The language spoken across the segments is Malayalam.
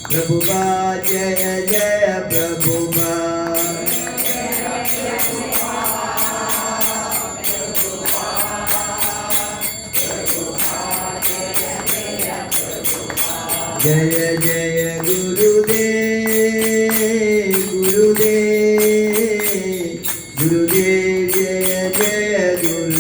प्रभुपाद जय जय प्रभुपाद। जय जय गुरुदेव गुरुदेव गुरुदेव जय जय गुरुदेव।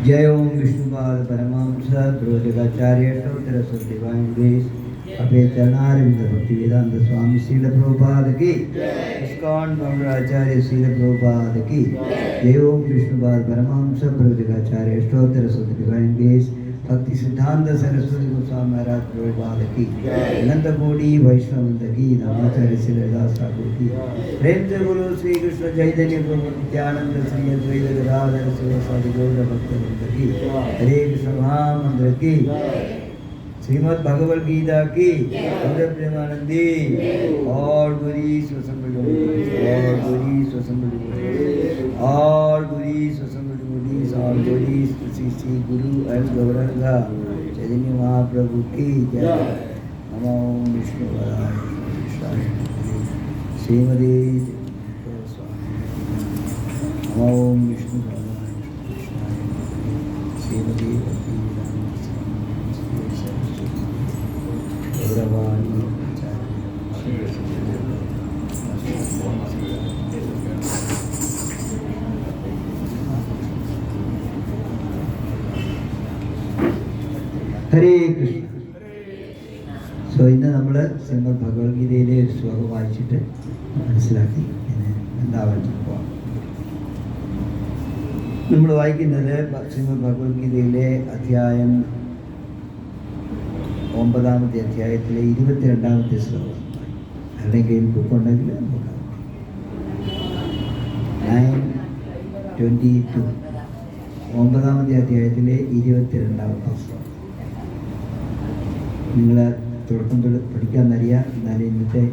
जय ओम विष्णुपाद परमहंस प्रवचकाचार्य डॉक्टर डिवाइन ग्रेस अपने चरणारविंद भक्ति वेदांत स्वामी श्रील प्रभुपाद की, इस्कॉन गौड़ आचार्य श्रील प्रभुपाद की। जय ओम विष्णुपाद परमहंस प्रवचकाचार्य doctor divine grace Bhakti Siddhanta Saraswati Goswami महाराज प्रभुपाद की, अनंत कोटि वैष्णववृंद की, नमाचार्य श्री हरिदास ठाकुर की। प्रेम से बोलो श्री कृष्ण चैतन्य प्रभु नित्यानंद श्री अद्वैत गदाधर शिवासादि गौर भक्तवृंद की। हरे कृष्ण महामंत्र की, श्रीमद् भगवद गीता की, गौर प्रेमानंदी और गुरी स्वसंबुद्धि और गुरी स्वसंबुद्धि और गुरी स्वसंबुद्धि और गुरी श्री गुरु एल गौरंग चैतन्य महाप्रभु की जय। नमो विष्णुपदाय श्रीमती नमो विष्णुपदाय श्रीमती ഹരേ കൃഷ്ണ. സോ ഇന്ന് നമ്മൾ ശ്രീമദ് ഭഗവത്ഗീതയിലെ ഒരു ശ്ലോകം വായിച്ചിട്ട് മനസ്സിലാക്കി എന്താവാൻ പോവാം. നമ്മൾ വായിക്കുന്നത് ശ്രീമദ് ഭഗവത്ഗീതയിലെ അധ്യായം 9-ാമത്തെ അധ്യായത്തിലെ 22-ാമത്തെ ശ്ലോകം. അല്ലെങ്കിൽ ബുക്കുണ്ടെങ്കിൽ നോക്കാം. 9:22 9-ാമത്തെ അധ്യായത്തിലെ 22-ാമത്തെ ശ്ലോകം. നിങ്ങൾ തുടക്കം പഠിക്കാമെന്നറിയാം. എന്നാലും ഇന്നത്തെ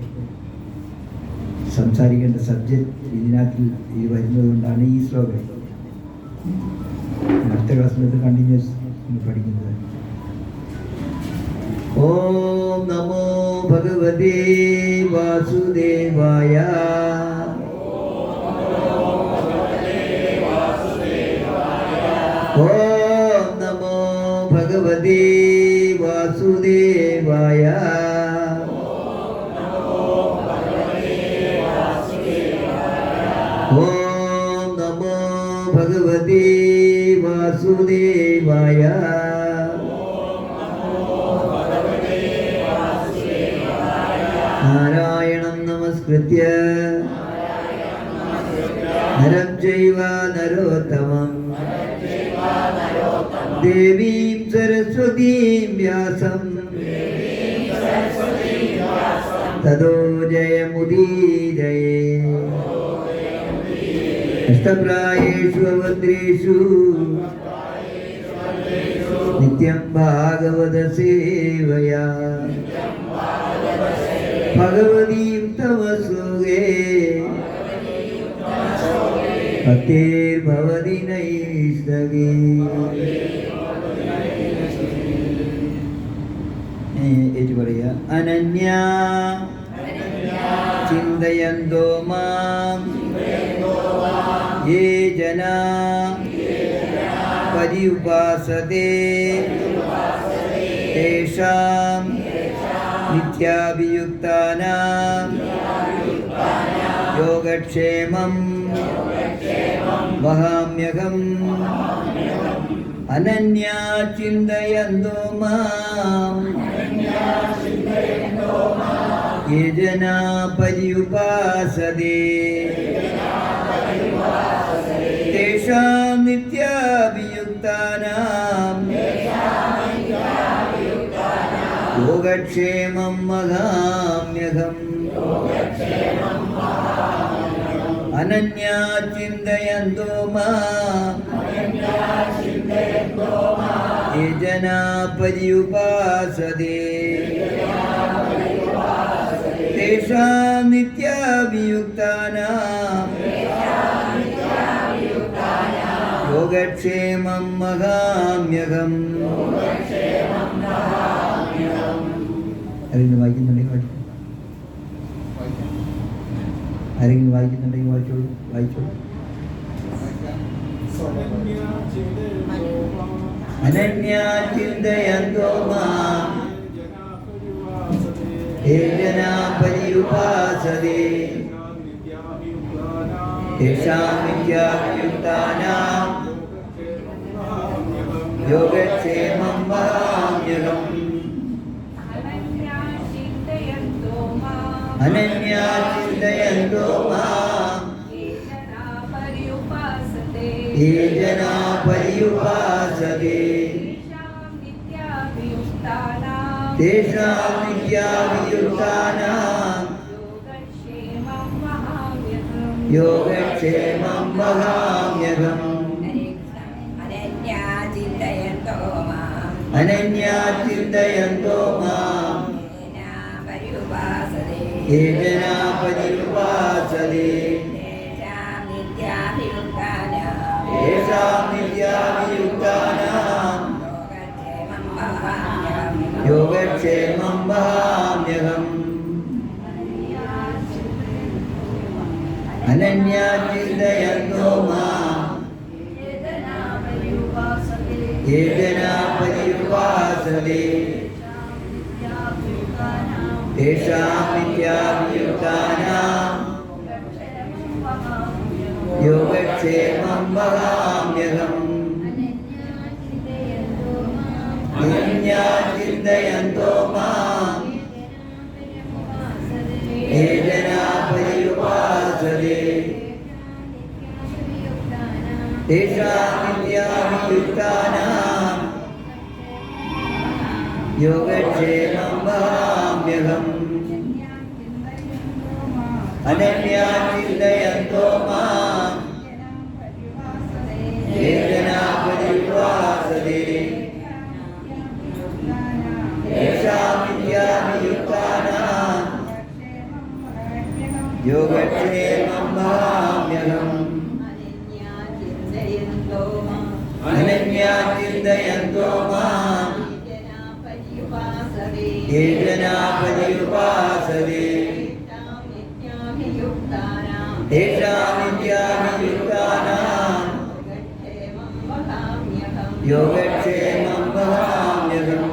സംസാരിക്കേണ്ട സബ്ജക്റ്റ് ഇതിനകത്ത് വരുന്നതുകൊണ്ടാണ് ഈ ശ്ലോകം അടുത്ത ക്ലാസ്സിലത് കണ്ടിന്യൂസ് പഠിക്കുന്നത്. ഓം നമോ ഭഗവതേ വാസുദേവായ. ഓം നമോ ഭഗവതേ വാസുദേവായ. ഓം നമോ ഭഗവതേ വാസുദേവായ. നാരായണം നമസ്കൃത്യ നരം ചൈവ നരോത്തമം ദേവീം സരസ്വതീം വ്യാസം തതോ ജയമുദീരയേ. അഷ്ടപ്രായേഷു ഭദ്രേഷു നിത്യം ഭാഗവത സേവയാ ഭഗവതീം തമസുഗേ ഭക്തിർഭവതി നൈഷ്ടഗേ. ഏറ്റു പറയുക. അനന്യ ചിന്തയന്തോ മാം യേ ജനാ പര്യുപാസതേ തേഷാം നിത്യാഭിയുക്താനാം യോഗക്ഷേമം വഹാമ്യഹം. അനന്യാ ചിന്തയന്തോ മാം യേ ജനാ പര്യുപാസതേ തേഷാം നിത്യാഭിയുക്താനാം യോഗക്ഷേമം വഹാമ്യഹം. അനന്യാ ചിന്തയന്തോ മാം യേ ജനാ പര്യുപാസതേ തേഷാം നിത്യാഭിയുക്താനാം യോഗക്ഷേമം മഹാമ്യഹം. ആരെങ്കിലും വായിക്കുന്നുണ്ടെങ്കിൽ വായിച്ചു, ആരെങ്കിലും വായിക്കുന്നുണ്ടെങ്കിൽ വായിച്ചോളൂ, വായിച്ചോളൂ. അനന്യാ ചിന്തയന്തോ മാം ഹേ ജനാ പര്യുപാസതേ തേഷാം നിത്യാഭിയുക്താനാം യോഗക്ഷേമം മഹാമ്യഹം. അനന്യാ ചിന്തയന്തോ മാം യേ ജനാ പര്യുപാസതേ തേഷാം നിത്യാഭിയുക്താനാം യോഗക്ഷേമം മഹാമ്യഹം. അനന്യാ ചിന്തയന്തോ മാം യേ ജനാ പര്യുപാസതേ തേഷാം നിത്യാഭിയുക്താനാം യോഗക്ഷേമം മഹാമ്യഹം. അനന്യാ ചിന്തയന്തോ മാം യേ ജനാ പര്യുപാസതേ തേഷാം നിത്യാഭിയുക്താനാം യോഗക്ഷേമം മഹാമ്യഹം. അനന്യാ ചിന്തയന്തോ മാം യേ ജനാ പര്യുപാസതേ തേഷാം നിത്യാഭിയുക്താനാം യോഗക്ഷേമം മഹാമ്യഹം. അനന്യാ ചിന്തയന്തോ മാം യേ ജനാ പര്യുപാസതേ തേഷാം നിത്യാഭിയുക്താനാം യോഗക്ഷേമം മഹാമ്യഹം. അനന്യാ ചിന്തയന്തോ മാം യേ ജനാ പര്യുപാസതേ തേഷാം നിത്യാഭിയുക്താനാം യോഗക്ഷേമം മഹാമ്യഹം.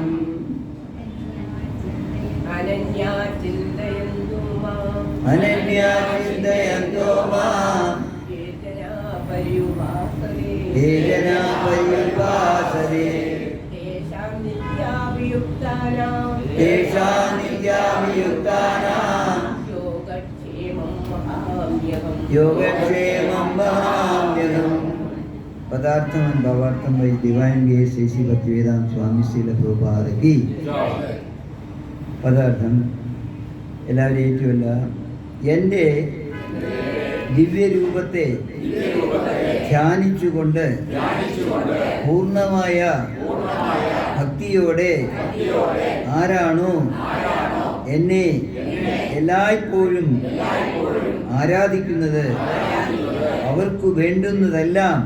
അനന്യാ ചിന്തയന്തോ മാം അനന്യാ ചിന്തയന്തോ മാം യേ ജനാ പര്യുപാസതേ യേ ജനാ പര്യുപാസതേ തേഷാം നിത്യാഭിയുക്താനാം തേഷാം നിത്യാഭിയുക്താനാം യോഗക്ഷേമം മഹാമ്യഹം. യോഗക്ഷേമം മഹാമ്യഹം. പദാർത്ഥം and ഭാവാർത്ഥം by Divine Grace A.C. Bhaktivedanta Swami Srila Prabhupada ki. പദാർത്ഥം എല്ലാവരും ഏറ്റുമല്ല. എൻ്റെ ദിവ്യരൂപത്തെ ധ്യാനിച്ചുകൊണ്ട് പൂർണ്ണമായ ഭക്തിയോടെ ആരാണോ എന്നെ എല്ലായ്പ്പോഴും ആരാധിക്കുന്നത് അവർക്ക് വേണ്ടുന്നതെല്ലാം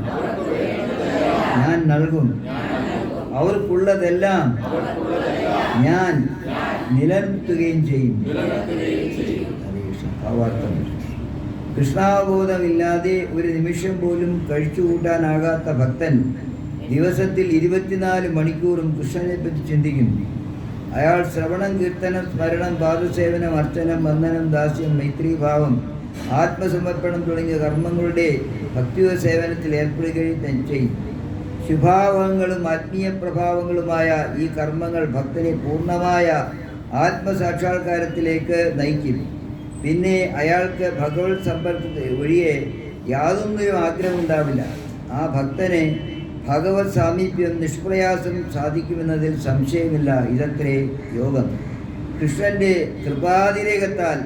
ഞാൻ നൽകും. അവർക്കുള്ളതെല്ലാം ഞാൻ നിലനിർത്തുകയും ചെയ്യും. കൃഷ്ണാവബോധമില്ലാതെ ഒരു നിമിഷം പോലും കഴിച്ചുകൂട്ടാനാകാത്ത ഭക്തൻ ദിവസത്തിൽ 24 മണിക്കൂറും കൃഷ്ണനെ പറ്റി ചിന്തിക്കുന്നു. അയാൾ ശ്രവണം, കീർത്തനം, സ്മരണം, പാദസേവനം, അർച്ചനം, വന്ദനം, ദാസ്യം, മൈത്രീഭാവം, ആത്മസമർപ്പണം തുടങ്ങിയ കർമ്മങ്ങളുടെ ഭക്തിയോ സേവനത്തിൽ ഏർപ്പെടുകയും ചെയ്യും. ശുഭാവങ്ങളും ആത്മീയ പ്രഭാവങ്ങളുമായ ഈ കർമ്മങ്ങൾ ഭക്തനെ പൂർണ്ണമായ ആത്മസാക്ഷാത്കാരത്തിലേക്ക് നയിക്കും. പിന്നെ അയാൾക്ക് ഭഗവത് സമ്പർക്കത്തെ ഒഴികെ യാതൊന്നിനും ആഗ്രഹമുണ്ടാവില്ല. ആ ഭക്തനെ ഭഗവത് സാമീപ്യം നിഷ്പ്രയാസം സാധിക്കുമെന്നതിൽ സംശയമില്ല. ഇതത്രേ യോഗം. കൃഷ്ണൻ്റെ കൃപാതിരേകത്താൽ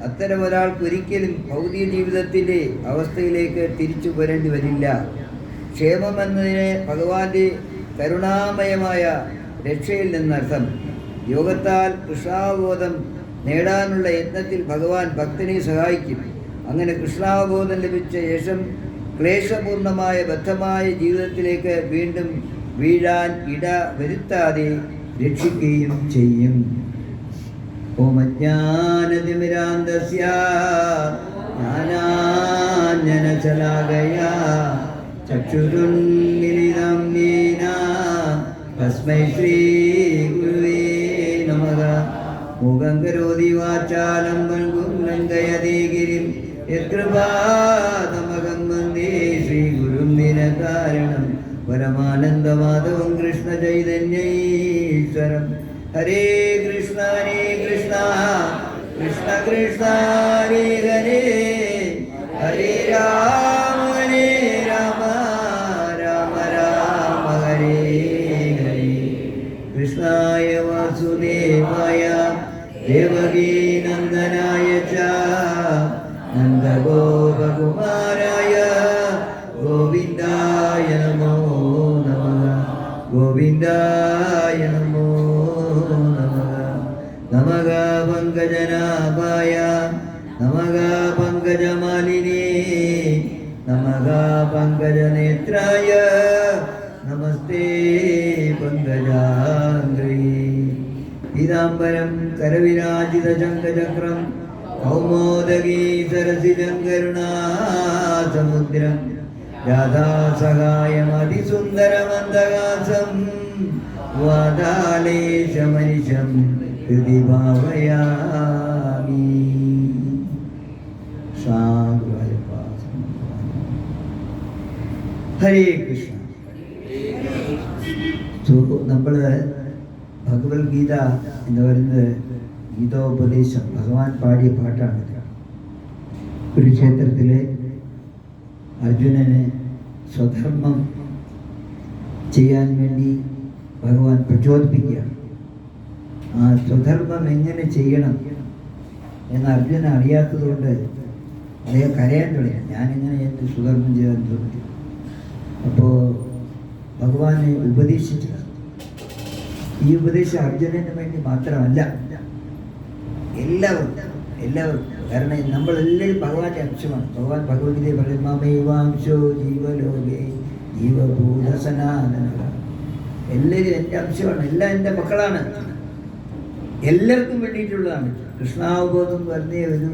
അത്തരം ഒരാൾക്കൊരിക്കലും ഭൗതിക ജീവിതത്തിൻ്റെ അവസ്ഥയിലേക്ക് തിരിച്ചു വരേണ്ടി വരില്ല. ക്ഷേമമെന്നതിന് ഭഗവാന്റെ കരുണാമയമായ രക്ഷയിൽ നിന്നർത്ഥം. യോഗത്താൽ കൃഷ്ണാവബോധം നേടാനുള്ള യത്നത്തിൽ ഭഗവാൻ ഭക്തനെ സഹായിക്കും. അങ്ങനെ കൃഷ്ണാവബോധം ലഭിച്ച ശേഷം ക്ലേശപൂർണമായ ബദ്ധമായ ജീവിതത്തിലേക്ക് വീണ്ടും വീഴാൻ ഇട വരുത്താതെ രക്ഷിക്കുകയും ചെയ്യും. ഓം അജ്ഞാനതിമിരാന്തസ്യ ജ്ഞാനാഞ്ജനശലാകയാ ചക്ഷുരുന്മിലിതം യേന തസ്മൈ ശ്രീ ഗുരുവേ നമഃ. മൂകം കരോതി വാചാലം പങ്കും ലംഘയതേ ഗിരിം യത്കൃപാതമകം വന്ദേ ശ്രീഗുരും ദിനകാരണം പരമാനന്ദമാധവം കൃഷ്ണ ചൈതന്യൈശ്വരം. ഹരേ കൃഷ്ണ കൃഷ്ണ കൃഷ്ണ ഹരേ ഹരേ, ഹരേ രാമ രാമ രാമ ഹരേ ഹരേ. കൃഷ്ണായ വാസുദേവായ ദേവകീ നന്ദനായ ച നന്ദഗോപകുമാരായ ഗോവിന്ദായ നമോ നമഃ. ഗോവിന്ദായ നമോ നമഃ. നമഃ പങ്കജനാഭായ നമഃ പങ്കജമാലിനേ നമഃ പങ്കജനേത്രായ നമസ്തേ പങ്കജാംഗ്രീ. പീതാംബരം കരവിരാജിത ശംഖചക്രം കൗമോദഗീ സരസിജം കരുണാസമുദ്രം രാധാസഹായമതിസുന്ദരമന്ദഹാസം വാതാലേശമനിശം ഹൃദി ഭാവയാമി. ഹരേ കൃഷ്ണ. നമ്മൾ ഭഗവത്ഗീത എന്ന് പറയുന്നത് ഗീതോപദേശം ഭഗവാൻ പാടിയ പാട്ടാണ്. കുരുക്ഷേത്രത്തിലെ അർജുനന് സ്വധർമ്മം ചെയ്യാൻ വേണ്ടി ഭഗവാൻ പ്രചോദിപ്പിക്കുകയാണ്. ആ സ്വധർമ്മം എങ്ങനെ ചെയ്യണം എന്ന് അർജുനൻ അറിയാത്തതുകൊണ്ട് അദ്ദേഹം കരയാൻ തുടങ്ങി. ഞാനെങ്ങനെ എന്ത് സ്വധർമ്മം ചെയ്യാൻ തോന്നി. അപ്പോൾ ഭഗവാനെ ഉപദേശിച്ചത്. ഈ ഉപദേശം അർജുനന് വേണ്ടി മാത്രമല്ല, എല്ലാവർക്കും. കാരണം നമ്മളെല്ലാവരും ഭഗവാന്റെ അംശമാണ്. ഭഗവാൻ ഭഗവത്ഗീതയെ പറയുന്നത് മമൈവാംശോ ജീവലോകേ ജീവഭൂതസനാതന. എല്ലാവരും എൻ്റെ അംശമാണ്, എല്ലാം എൻ്റെ മക്കളാണ്. എല്ലാവർക്കും വേണ്ടിയിട്ടുള്ളതാണ്. കൃഷ്ണാവബോധം പറഞ്ഞ ഒരു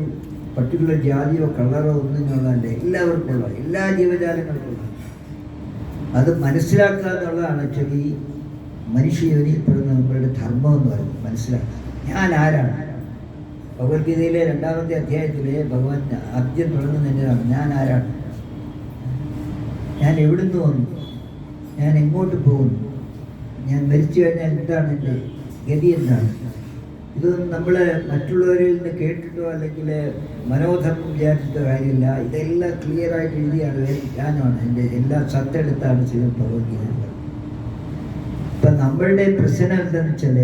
പർട്ടിക്കുലർ ജാതിയോ കളറോ ഒന്നിനുള്ളതല്ല, എല്ലാവർക്കും ഉള്ള, എല്ലാ ജീവജാലങ്ങൾക്കുള്ള. അത് മനസ്സിലാക്കുക എന്നുള്ളതാണ് ആക്ച്വലി മനുഷ്യജീവനിൽപ്പെടുന്ന നമ്മളുടെ ധർമ്മം എന്ന് പറയുന്നത്. മനസ്സിലാക്കുക ഞാൻ ആരാണ്. ഭഗവത്ഗീതയിലെ 2ാമത്തെ അധ്യായത്തിലെ ഭഗവാൻ ആദ്യം തുടങ്ങുന്നതിനാണ് ഞാൻ ആരാണ്, ഞാൻ എവിടുന്ന് വന്നു, ഞാൻ എങ്ങോട്ട് പോകുന്നു, ഞാൻ മരിച്ചു കഴിഞ്ഞാൽ എന്താണ് എൻ്റെ ഗതി, എന്താണ്. ഇതൊന്നും നമ്മൾ മറ്റുള്ളവരിൽ നിന്ന് കേട്ടിട്ടോ അല്ലെങ്കിൽ മനോധർമ്മം വിചാരിച്ചിട്ടോ കാര്യമില്ല. ഇതെല്ലാം ക്ലിയറായിട്ട് എഴുതിയാണ് ഞാനാണ്. എൻ്റെ എല്ലാം സത്തെടുത്താണ് ശ്രീമദ് ഭഗവത്ഗീത. ഇപ്പം നമ്മളുടെ പ്രശ്നം എന്താണെന്ന് വെച്ചാൽ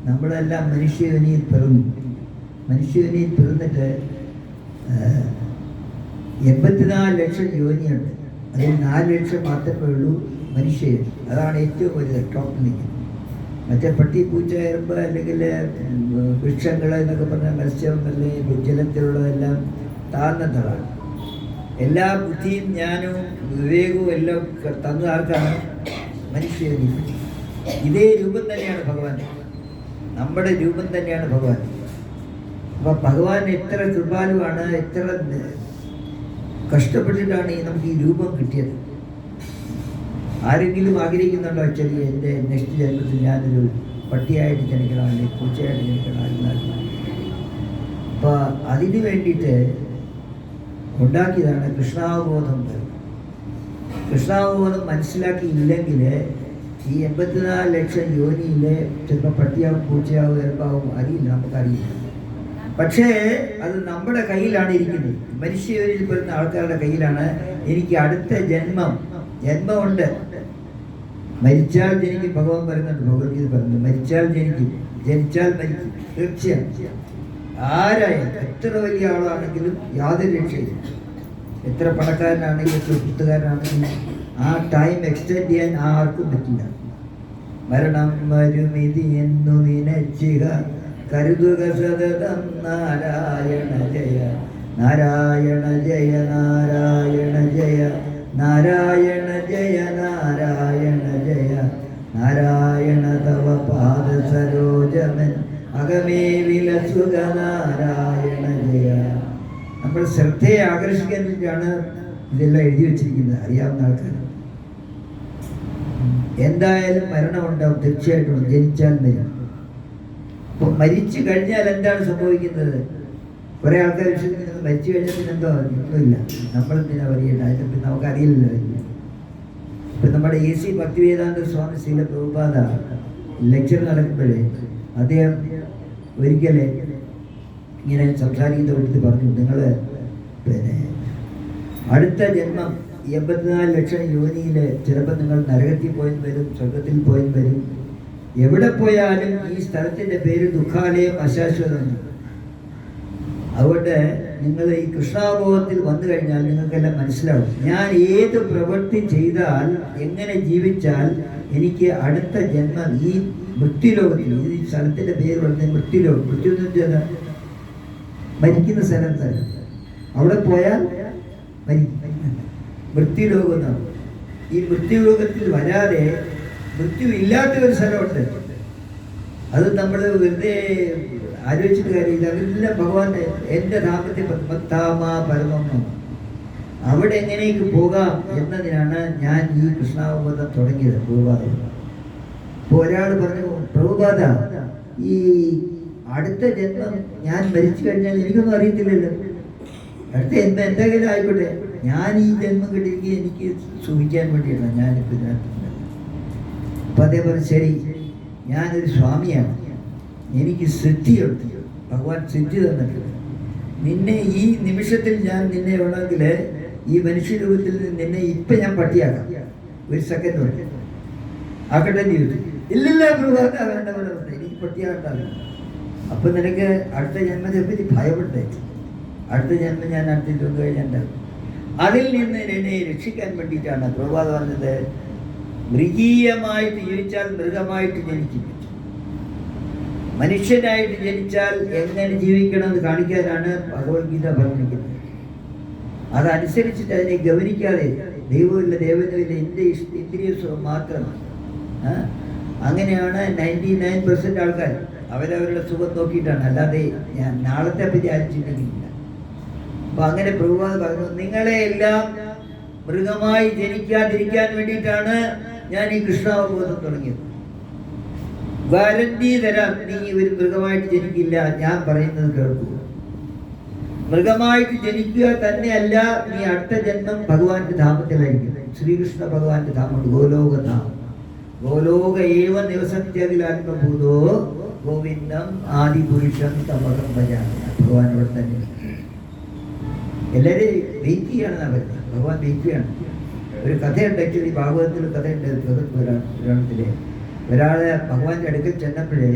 നമ്മളെല്ലാം മനുഷ്യയോനിയിൽ പിറന്നു. മനുഷ്യയോനിയിൽ പിറന്നിട്ട് 84 ലക്ഷം യോനിയുണ്ട്. അതിൽ 4 ലക്ഷം മാത്രമേ ഉള്ളൂ മനുഷ്യൻ. അതാണ് ഏറ്റവും വലുത്, ടോപ്പിൽ നിൽക്കുന്നത്. മറ്റേ പട്ടി, പൂച്ച, എറുമ്പ് അല്ലെങ്കിൽ വൃക്ഷങ്ങൾ എന്നൊക്കെ പറഞ്ഞാൽ മത്സ്യം അല്ലെങ്കിൽ ജലത്തിലുള്ളതെല്ലാം താഴ്ന്നതാണ്. എല്ലാ ബുദ്ധിയും ജ്ഞാനവും വിവേകവും എല്ലാം തന്നു ആർക്കാണ്? മനുഷ്യന്. ഇതേ രൂപം തന്നെയാണ് ഭഗവാൻ, നമ്മുടെ രൂപം തന്നെയാണ് ഭഗവാൻ. അപ്പം ഭഗവാൻ എത്ര കൃപാലുവാണ്, എത്ര കഷ്ടപ്പെട്ടിട്ടാണ് നമുക്ക് ഈ രൂപം കിട്ടിയത്. ആരെങ്കിലും ആഗ്രഹിക്കുന്നുണ്ടോ ആക്ച്വലി എൻ്റെ നെക്സ്റ്റ് ജന്മത്തിൽ ഞാനൊരു പട്ടിയായിട്ട് ജനിക്കണം അല്ലെങ്കിൽ പൂച്ചയായിട്ട് ജനിക്കണം അല്ലെങ്കിൽ? അപ്പോൾ അതിന് വേണ്ടിയിട്ട് ഉണ്ടാക്കിയതാണ് കൃഷ്ണാവബോധം. കൃഷ്ണാവബോധം മനസ്സിലാക്കിയില്ലെങ്കിൽ ഈ 84 ലക്ഷം യോനിയിൽ ചിലപ്പോൾ പട്ടിയാവും, പൂച്ചയാവും, എറുമ്പാവും, അറിയില്ല, നമുക്കറിയില്ല. പക്ഷേ അത് നമ്മുടെ കയ്യിലാണ് ഇരിക്കുന്നത്. മനുഷ്യരിൽ പെടുന്ന ആൾക്കാരുടെ കയ്യിലാണ്. എനിക്ക് അടുത്ത ജന്മമുണ്ട്. മരിച്ചാൽ ജനിക്കും. ഭഗവാൻ പറയുന്നുണ്ട്, ഭഗവത്ഗീത പറയുന്നത് മരിച്ചാൽ ജനിക്കും, ജനിച്ചാൽ മരിക്കും. തീർച്ചയാണ്. ആരായാലും എത്ര വലിയ ആളാണെങ്കിലും യാതൊരു രക്ഷയില്ല. എത്ര പണക്കാരനാണെങ്കിലും എത്ര പുസ്തകാരനാണെങ്കിലും ആ ടൈം എക്സ്റ്റെൻഡ് ചെയ്യാൻ ആർക്കും പറ്റില്ല. മരണം വരുമിതി എന്നു നിനച്ചിക കരുതുക സതതം നാരായണ ജയ നാരായണ ജയ നാരായണ ജയ നാരായണ ജയ നാരായണ ജയ നാരായണ തവ പാദ സരോജമൻ അകമേ വിലസുക നാരായണ ജയ. നമ്മൾ ശ്രദ്ധയെ ആകർഷിക്കാൻ വേണ്ടിയാണ് ഇതെല്ലാം എഴുതി വെച്ചിരിക്കുന്നത്. അറിയാവുന്ന ആൾക്കാർ എന്തായാലും മരണമുണ്ടാവും, തീർച്ചയായിട്ടും ജനിച്ചാൽ മരിക്കും. അപ്പോൾ മരിച്ചു കഴിഞ്ഞാൽ എന്താണ് സംഭവിക്കുന്നത്? കുറേ ആൾക്കാർ വിശ്വസിക്കുന്നത് മരിച്ചു കഴിഞ്ഞാൽ പിന്നെ എന്തോ ഒന്നുമില്ല, നമ്മളെന്തിനാ പറയണ്ട, അതിനെപ്പറ്റി നമുക്കറിയില്ലല്ലോ. ഇപ്പം നമ്മുടെ AC ഭക്തിവേദാന്ത സ്വാമി ശ്രീല പ്രഭുപാദ ലെക്ചർ നടക്കുമ്പോഴേ അദ്ദേഹം ഒരിക്കലേ ഇങ്ങനെ സംസാരിക്കുന്ന കൂട്ടത്തിൽ പറഞ്ഞു, നിങ്ങൾ പിന്നെ അടുത്ത ജന്മം 84 ലക്ഷം യോനിയിൽ ചിലപ്പോൾ നിങ്ങൾ നരകത്തിൽ പോയി വരും, സ്വർഗത്തിൽ പോയി വരും. എവിടെ പോയാലും ഈ സ്ഥലത്തിൻ്റെ പേര് ദുഃഖാലയം, അശാശ്വതം. അതുകൊണ്ട് നിങ്ങൾ ഈ കൃഷ്ണാവബോധത്തിൽ വന്നു കഴിഞ്ഞാൽ നിങ്ങൾക്കെല്ലാം മനസ്സിലാവും, ഞാൻ ഏത് പ്രവൃത്തി ചെയ്താൽ, എങ്ങനെ ജീവിച്ചാൽ എനിക്ക് അടുത്ത ജന്മം ഈ മൃത്യുലോകത്തിൽ, ഈ സ്ഥലത്തിൻ്റെ പേര് പറഞ്ഞ മൃത്യുലോകം. മൃത്യു എന്ന് വെച്ചാൽ മരിക്കുന്ന സ്ഥലം തന്നെ, അവിടെ പോയാൽ മൃത്യുലോകം എന്നാണ്. ഈ മൃത്യുലോകത്തിൽ വരാതെ മൃത്യു ഇല്ലാത്ത ഒരു സ്ഥലമുണ്ട്. അത് നമ്മൾ വെറുതെ ആലോചിച്ചിട്ട് കാര്യമില്ല. അതെല്ലാം ഭഗവാൻ എൻ്റെ ധാമത്തെ പരമം, അവിടെ എങ്ങനെയൊക്കെ പോകാം എന്നതിനാണ് ഞാൻ ഈ കൃഷ്ണാവബോധം തുടങ്ങിയത്. പ്രഭുപാദ ഇപ്പോൾ ഒരാൾ പറഞ്ഞു, പ്രഭുപാദ ഈ അടുത്ത ജന്മം ഞാൻ മരിച്ചു കഴിഞ്ഞാൽ എനിക്കൊന്നും അറിയത്തില്ലല്ലോ, അടുത്ത ജന്മം എന്തെങ്കിലും ആയിക്കോട്ടെ, ഞാൻ ഈ ജന്മം കിട്ടിയെങ്കിൽ എനിക്ക് സുഖിക്കാൻ വേണ്ടിയാണ് ഞാനിപ്പോൾ ഇതിനകത്ത്. അപ്പം അതേപോലെ ശരി, ഞാനൊരു സ്വാമിയാണ്, എനിക്ക് സിദ്ധിയുണ്ട്, ഭഗവാൻ സിദ്ധി തന്നിട്ടുണ്ട്. നിന്നെ ഈ നിമിഷത്തിൽ ഞാൻ നിന്നെ വേണമെങ്കിൽ ഈ മനുഷ്യരൂപത്തിൽ നിന്നെ ഇപ്പം ഞാൻ പട്ടിയാക്കാം, ഒരു സെക്കൻഡ് കൊണ്ട് ആക്കട്ടെ എന്ന് ചോദിച്ചു. ഇല്ലില്ല പ്രഭാത വേണ്ട പോലെ എനിക്ക് പട്ടിയാകട്ടാണ്. അപ്പം നിനക്ക് അടുത്ത ജന്മത്തെപ്പറ്റി ഭയമുണ്ടേ, അടുത്ത ജന്മം ഞാൻ അടുത്തിട്ട് വന്നു കഴിഞ്ഞാൽ അതിൽ നിന്ന് എന്നെ രക്ഷിക്കാൻ വേണ്ടിയിട്ടാണ് പ്രഭാത പറഞ്ഞത്, മൃഗീയമായിട്ട് ജീവിച്ചാൽ മൃഗമായിട്ട് ജനിക്കും, മനുഷ്യനായിട്ട് ജനിച്ചാൽ എങ്ങനെ ജീവിക്കണമെന്ന് കാണിക്കാനാണ് ഭഗവത്ഗീത പറഞ്ഞിരിക്കുന്നത്. അതനുസരിച്ചിട്ട് അതിനെ ഗവനിക്കാതെ ദൈവമില്ല ദേവനുമില്ല എൻ്റെ ഇന്ദ്രിയ സുഖം മാത്രമാണ്. അങ്ങനെയാണ് 99% ആൾക്കാർ അവരവരുടെ സുഖം നോക്കിയിട്ടാണ്, അല്ലാതെ ഞാൻ നാളത്തെ പറ്റി ആരും ചിന്തിക്കുന്നില്ല. അപ്പൊ അങ്ങനെ പ്രഭുപാദ് പറഞ്ഞു, നിങ്ങളെ എല്ലാം മൃഗമായി ജനിക്കാതിരിക്കാൻ വേണ്ടിയിട്ടാണ് ഞാൻ ഈ കൃഷ്ണാവബോധം തുടങ്ങിയത്. ഗ്യാരണ്ടി തരാം, നീ ഒരു മൃഗമായിട്ട് ജനിക്കില്ല, ഞാൻ പറയുന്നത് കേൾക്കൂ. മൃഗമായിട്ട് ജനിക്കുക തന്നെയല്ല, നീ അടുത്ത ജന്മം ഭഗവാന്റെ ധാമത്തിലായിരിക്കും. ശ്രീകൃഷ്ണ ഭഗവാന്റെ ധാമമുണ്ട്, ഗോലോകധാമം. ഗോലോക ഏവ നിവസത്യാദിലാത്മഭൂതോ ഗോവിന്ദം ആദിപുരുഷം തമകം ഭജാമി. ഭഗവാൻ ഇവിടെ തന്നെ എല്ലാവരും വെയിറ്റ് ചെയ്യണമെന്നാണ് പറയുന്നത്. ഭഗവാൻ വെയിറ്റ് ചെയ്യണം. ഒരു കഥയുണ്ട്, ആക്ച്വലി ഭാഗവതത്തിൽ കഥയുണ്ട്. പുരാണത്തിലെ ഒരാളെ ഭഗവാന്റെ അടുക്കൽ ചെന്നപ്പോഴേ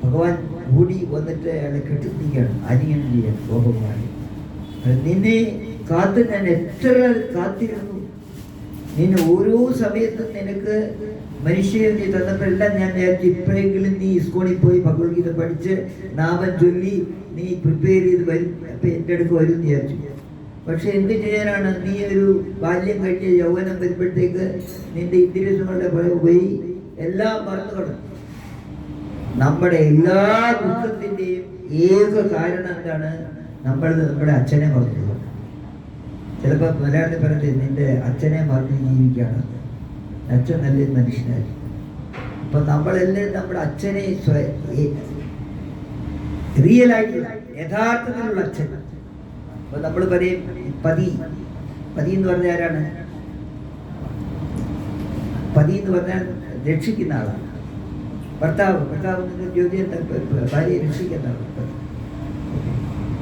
ഭഗവാൻ കൂടി വന്നിട്ട് അയാളെ കെട്ടിപ്പിടിക്കുകയാണ്, ആലിംഗനം ചെയ്യാൻ ഗോപകുമാരൻ. നിന്നെ കാത്ത് ഞാൻ എത്ര കാത്തിരുന്നു, നിന്നെ ഓരോ സമയത്തും നിനക്ക് മനുഷ്യരെ നീ തന്നപ്പോഴെല്ലാം ഞാൻ വിചാരിച്ചു ഇപ്പോഴെങ്കിലും നീ ഇസ്കോണിൽ പോയി ഭഗവത്ഗീത പഠിച്ച് നാമം ചൊല്ലി നീ പ്രിപ്പയർ ചെയ്ത് വരും, അപ്പം എൻ്റെ അടുക്ക് വരും എന്ന് വിചാരിച്ചു. പക്ഷെ എന്ത് ചെയ്യാനാണ്, നീ ഒരു ബാല്യം കഴിഞ്ഞ് യൗവനം വരുമ്പോഴത്തേക്ക് നിന്റെ ഇന്ദ്രിയങ്ങളുടെ പോയി എല്ലാം മറന്നു കിടന്നു. നമ്മുടെ എല്ലാ ദുഃഖത്തിൻ്റെയും ഏക കാരണം എന്താണ്? നമ്മുടെ അച്ഛനെ മറന്നു. ചിലപ്പോൾ മലയാളത്തിൽ പറഞ്ഞത് നിന്റെ അച്ഛനെ മറന്ന് ജീവിക്കുകയാണ്, അച്ഛൻ നല്ലൊരു മനുഷ്യനായി. അപ്പം നമ്മളെല്ലാം നമ്മുടെ അച്ഛനെ റിയലായിട്ടുള്ള യഥാർത്ഥത്തിലുള്ള അച്ഛൻ. അപ്പൊ നമ്മൾ പറയും പതി എന്ന് പറഞ്ഞാൽ ആരാണ്? പതി എന്ന് പറഞ്ഞാൽ രക്ഷിക്കുന്ന ആളാണ്. ഭർത്താവ് ജ്യോതിയെ ഭാര്യയെ രക്ഷിക്കുന്ന ആളാണ്.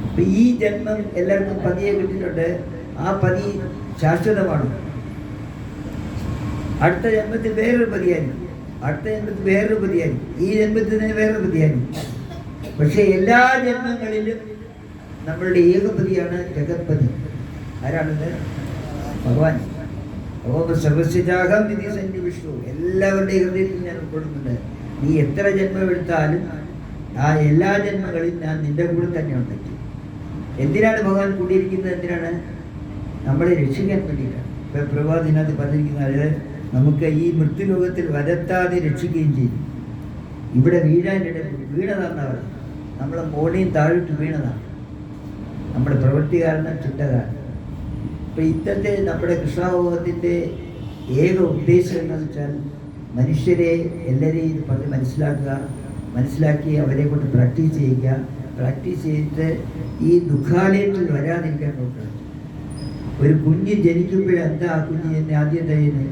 അപ്പൊ ഈ ജന്മം എല്ലാവർക്കും പതിയെ കിട്ടിയിട്ടുണ്ട്. ആ പതി ശാശ്വതമാണ്. അടുത്ത ജന്മത്തിൽ വേറൊരു പതിയായിരിക്കും, അടുത്ത ജന്മത്തിൽ വേറൊരു പതിയായിരിക്കും, ഈ ജന്മത്തിന് വേറൊരു പതിയായിരിക്കും. പക്ഷെ എല്ലാ ജന്മങ്ങളിലും നമ്മളുടെ ഏകപതിയാണ് ജഗത്പതി. ആരാണത്? ഭഗവാൻ. ഭഗവാൻ സർവസ്യജാഹം വിധി സന്നിവിഷ്ണു. എല്ലാവരുടെയും ഹൃദയത്തിൽ ഞാൻ ഉൾപ്പെടുന്നുണ്ട്. നീ എത്ര ജന്മം എടുത്താലും ആ എല്ലാ ജന്മങ്ങളിൽ ഞാൻ നിന്റെ കൂടെ തന്നെ ഉണ്ടെങ്കിൽ. എന്തിനാണ് ഭഗവാൻ കൂടിയിരിക്കുന്നത്? എന്തിനാണ്? നമ്മളെ രക്ഷിക്കാൻ വേണ്ടിയിട്ടാണ്. ഇപ്പം പ്രഭാതിനകത്ത് പറഞ്ഞിരിക്കുന്നത് നമുക്ക് ഈ മൃത്യുലോകത്തിൽ വരത്താതെ രക്ഷിക്കുകയും ചെയ്യും. ഇവിടെ വീണതാണെന്ന് പറയുന്നത്. നമ്മളെ മോടിയും താഴോട്ട് വീണതാണ് നമ്മുടെ പ്രവൃത്തി കാരണം, ചിന്ത കാരണം. ഇപ്പം ഇന്നത്തെ നമ്മുടെ കൃഷ്ണാഭോഗത്തിൻ്റെ ഏക ഉദ്ദേശം എന്താണെന്ന് വെച്ചാൽ മനുഷ്യരെ എല്ലാവരെയും ഇത് പറഞ്ഞ് മനസ്സിലാക്കി അവരെ കൊണ്ട് പ്രാക്ടീസ് ചെയ്യിക്കുക. പ്രാക്ടീസ് ചെയ്തിട്ട് ഈ ദുഃഖാലയത്തിൽ വരാതിരിക്കാൻ നോക്കുക. ഒരു കുഞ്ഞ് ജനിക്കുമ്പോഴെന്താ ആ കുഞ്ഞ് എന്നെ ആദ്യം എന്താ ചെയ്യുന്നത്?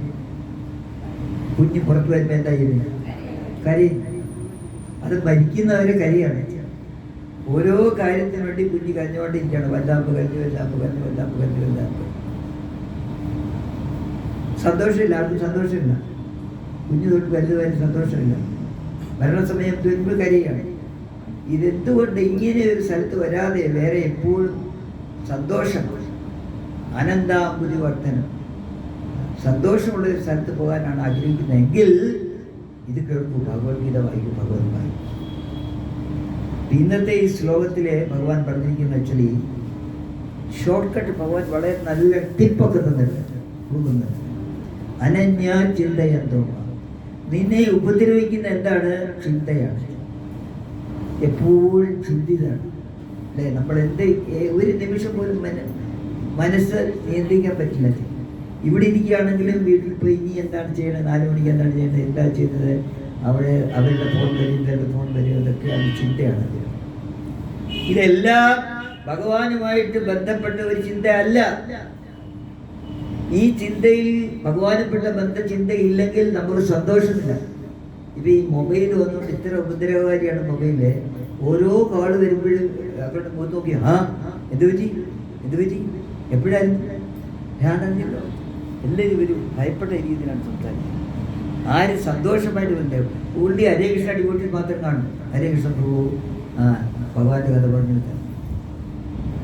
കുഞ്ഞ് പുറത്ത് വരുമ്പോൾ എന്താ ചെയ്യുന്നത്? കരയും. അത് മരിക്കുന്നവരെ കരയാണ്. ഓരോ കാര്യത്തിന് വേണ്ടി കുഞ്ഞ് കരഞ്ഞുകൊണ്ടിരിക്കുകയാണ്. വല്ലാപ്പ് കരഞ്ഞു. സന്തോഷമില്ല, ആർക്കും സന്തോഷമില്ല. കുഞ്ഞു തൊട്ട് വലുതുവരെ സന്തോഷമില്ല. മരണസമയം വരുമ്പോൾ കരയാണ്. ഇതെന്തുകൊണ്ട് ഇങ്ങനെ ഒരു സ്ഥലത്ത് വരാതെ വേറെ എപ്പോഴും സന്തോഷം, ആനന്ദാംബുധിവർദ്ധനം, സന്തോഷമുള്ളൊരു സ്ഥലത്ത് പോകാനാണ് ആഗ്രഹിക്കുന്നതെങ്കിൽ ഇത് കേൾക്കൂ, ഭഗവത്ഗീത വായിക്കൂ, ഭഗവത് വായിക്കൂ. ഇന്നത്തെ ഈ ശ്ലോകത്തിലെ ഭഗവാൻ പറഞ്ഞിരിക്കുന്ന ആക്ച്വലി ഷോർട്ട് കട്ട് ഭഗവാൻ വളരെ നല്ല ടിപ്പൊക്കെ തന്നിട്ടുണ്ട്. അനന്യ ചിന്തയന്തോ, നിന്നെ ഉപദ്രവിക്കുന്ന എന്താണ്? ചിന്തയാണ്. എപ്പോഴും ചിന്തിതാണ് അല്ലേ? നമ്മൾ ഒരു നിമിഷം പോലും മനസ്സ് നിയന്ത്രിക്കാൻ പറ്റില്ല. ഇവിടെ ഇരിക്കുകയാണെങ്കിലും വീട്ടിൽ പോയി ഇനി എന്താണ് ചെയ്യണത്, 4 മണിക്ക് എന്താണ് ചെയ്യേണ്ടത്, എന്താ ചെയ്യുന്നത്, അവരുടെ ഫോൺ വരും, ഇവരുടെ ഫോൺ വരും, ഇതൊക്കെയാണ് ചിന്തയാണ്. ഇതെല്ലാം ഭഗവാനുമായിട്ട് ബന്ധപ്പെട്ട ഒരു ചിന്ത അല്ല. ഈ ചിന്തയിൽ ഭഗവാനുപ്പെട്ട ചിന്ത ഇല്ലെങ്കിൽ നമുക്ക് സന്തോഷമില്ല. ഇപ്പം ഈ മൊബൈൽ വന്നുകൊണ്ട് ഇത്ര ഉപദ്രവകാരിയാണ് മൊബൈല്. ഓരോ കാള് വരുമ്പോഴും അവരുടെ മുഖത്ത് നോക്കി എന്ത് പറ്റി എപ്പോഴായിരുന്നു ഞാനറിഞ്ഞല്ലോ. എല്ലാവരും ഒരു ഭയപ്പെട്ട രീതിയിലാണ് സംസാരിക്കുന്നത്. ആര് സന്തോഷമായിട്ട് വന്നേ ഉള്ളി ഹരേ കൃഷ്ണ ഡിവോട്ടിൽ മാത്രം കാണും. ഹരേ കൃഷ്ണ പ്രഭു ഭഗവാന്റെ കഥ പറഞ്ഞു.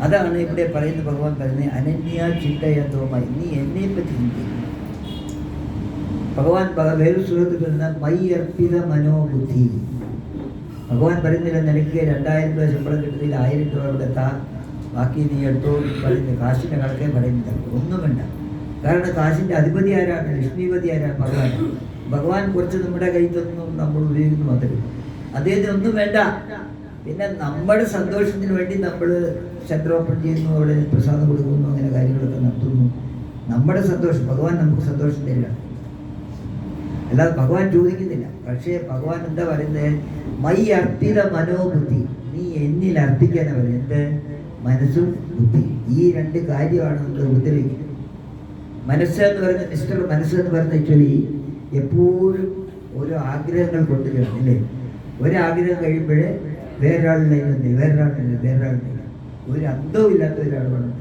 അതാണ് ഇവിടെ പറയുന്ന ഭഗവാൻ പറയുന്നത് അനന്യ ചിന്തയന്തവുമായി നീ എന്നെ പറ്റി ചിന്തിക്കും. ഭഗവാൻ വേറെ സുഹൃത്ത് പറയുന്ന മൈ അർപ്പിത മനോബുദ്ധി. ഭഗവാൻ പറയുന്നില്ല നിനക്ക് 2000 രൂപ ശമ്പളം കിട്ടുന്നതിൽ 1000 രൂപ ഇവിടെ എത്താ, ബാക്കി നീ എടുത്തോ പറയുന്നത്. കാശിൻ്റെ കണക്കേ പറയുന്നില്ല, ഒന്നും വേണ്ട. കാരണം കാശിൻ്റെ അധിപതി ആരാണ്? ലക്ഷ്മിപതി ആരാണ്? ഭഗവാൻ. ഭഗവാൻ കുറച്ച് നമ്മുടെ കയ്യിലൊന്നും നമ്മൾ ഉപയോഗിക്കുന്നു മാത്രമേ. അദ്ദേഹത്തിന് ഒന്നും വേണ്ട. പിന്നെ നമ്മുടെ സന്തോഷത്തിന് വേണ്ടി നമ്മൾ ചന്ദ്രോപ്പൺ ചെയ്യുന്നു, അവിടെ പ്രസാദം കൊടുക്കുന്നു, അങ്ങനെ കാര്യങ്ങളൊക്കെ നടത്തുന്നു. നമ്മുടെ സന്തോഷം, ഭഗവാൻ നമുക്ക് സന്തോഷം തരികയാണ്, അല്ലാതെ ഭഗവാൻ ചോദിക്കുന്നില്ല. പക്ഷേ ഭഗവാൻ എന്താ പറയുന്നത്? മൈ അർപ്പിത മനോബുദ്ധി, നീ എന്നിൽ അർപ്പിക്കാനാണ് പറയുന്നത്. മനസ്സും ബുദ്ധി, ഈ 2 കാര്യമാണ് നമ്മൾ ഉപദ്രവിക്കുന്നത്. മനസ്സെന്ന് പറയുന്നത് മിസ്റ്റർ മനസ്സെന്ന് പറയുന്നത് ആക്ച്വലി എപ്പോഴും ഓരോ ആഗ്രഹങ്ങൾ കൊണ്ടുവരികയാണ് അല്ലേ? ഒരാഗ്രഹം കഴിയുമ്പോഴേ വേറൊരാളില്ല. ഒരു അന്തവും ഇല്ലാത്ത ഒരാൾ വേണം.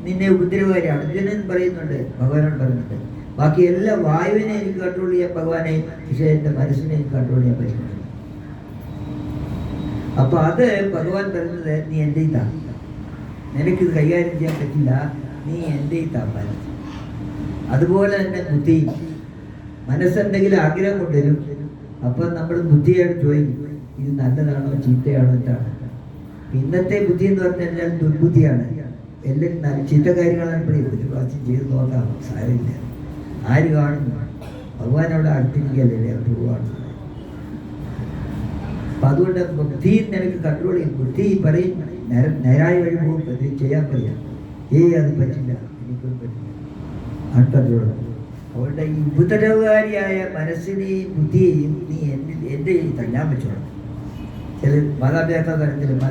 നിന്നെ ഉപദ്രവകാരി അർജുനൻ പറയുന്നുണ്ട്, ഭഗവാനോട് പറയുന്നുണ്ട്, ബാക്കി എല്ലാ വായുവിനെ എനിക്ക് കൺട്രോൾ ചെയ്യാൻ ഭഗവാനെ, പക്ഷേ എൻ്റെ മനസ്സിനെ എനിക്ക് കൺട്രോൾ ചെയ്യാൻ പറ്റുന്നുണ്ട്. അപ്പൊ അത് ഭഗവാൻ പറയുന്നത് നീ എൻ്റെ ഇതാ, നിനക്കിത് കൈകാര്യം ചെയ്യാൻ പറ്റില്ല, നീ എൻ്റെ ഇതാ മനസ്സ്. അതുപോലെ തന്നെ ബുദ്ധി, മനസ്സെന്തെങ്കിലും ആഗ്രഹം കൊണ്ടുവരും. അപ്പം നമ്മൾ ബുദ്ധിയായിട്ട് ചോദിക്കും ഇത് നല്ലതാണോ ചീത്തയാണോ എന്താണ്. ഇന്നത്തെ ബുദ്ധി എന്ന് പറഞ്ഞു കഴിഞ്ഞാൽ ദുർബുദ്ധിയാണ്. എല്ലാം ചീത്ത കാര്യങ്ങളാണ് പറയും. ഒരു പ്രാവശ്യം ചെയ്ത് നോക്കാം, സാരമില്ല, ആര് കാണുന്നു? ഭഗവാൻ അവിടെ അടുത്തിരിക്കല്ലേ, അവർ കാണുന്നത്. അപ്പം അതുകൊണ്ട് ബുദ്ധി നിനക്ക് കൺട്രോൾ ചെയ്യും. ബുദ്ധി പറയും നേരായ വഴി പോകും, അത് ചെയ്യാൻ പറയാം. അത് പറ്റില്ല, എനിക്കൊന്നും പറ്റില്ല, അൺകൺട്രോൾ. അവളുടെ ഈ ഉപദ്രവകാരിയായ മനസ്സിനെയും ബുദ്ധിയെയും നീ എൻ്റെ തല്ലാൻ പറ്റോളാം. ചില മാതാപിതാക്കൾ തരത്തില്ല,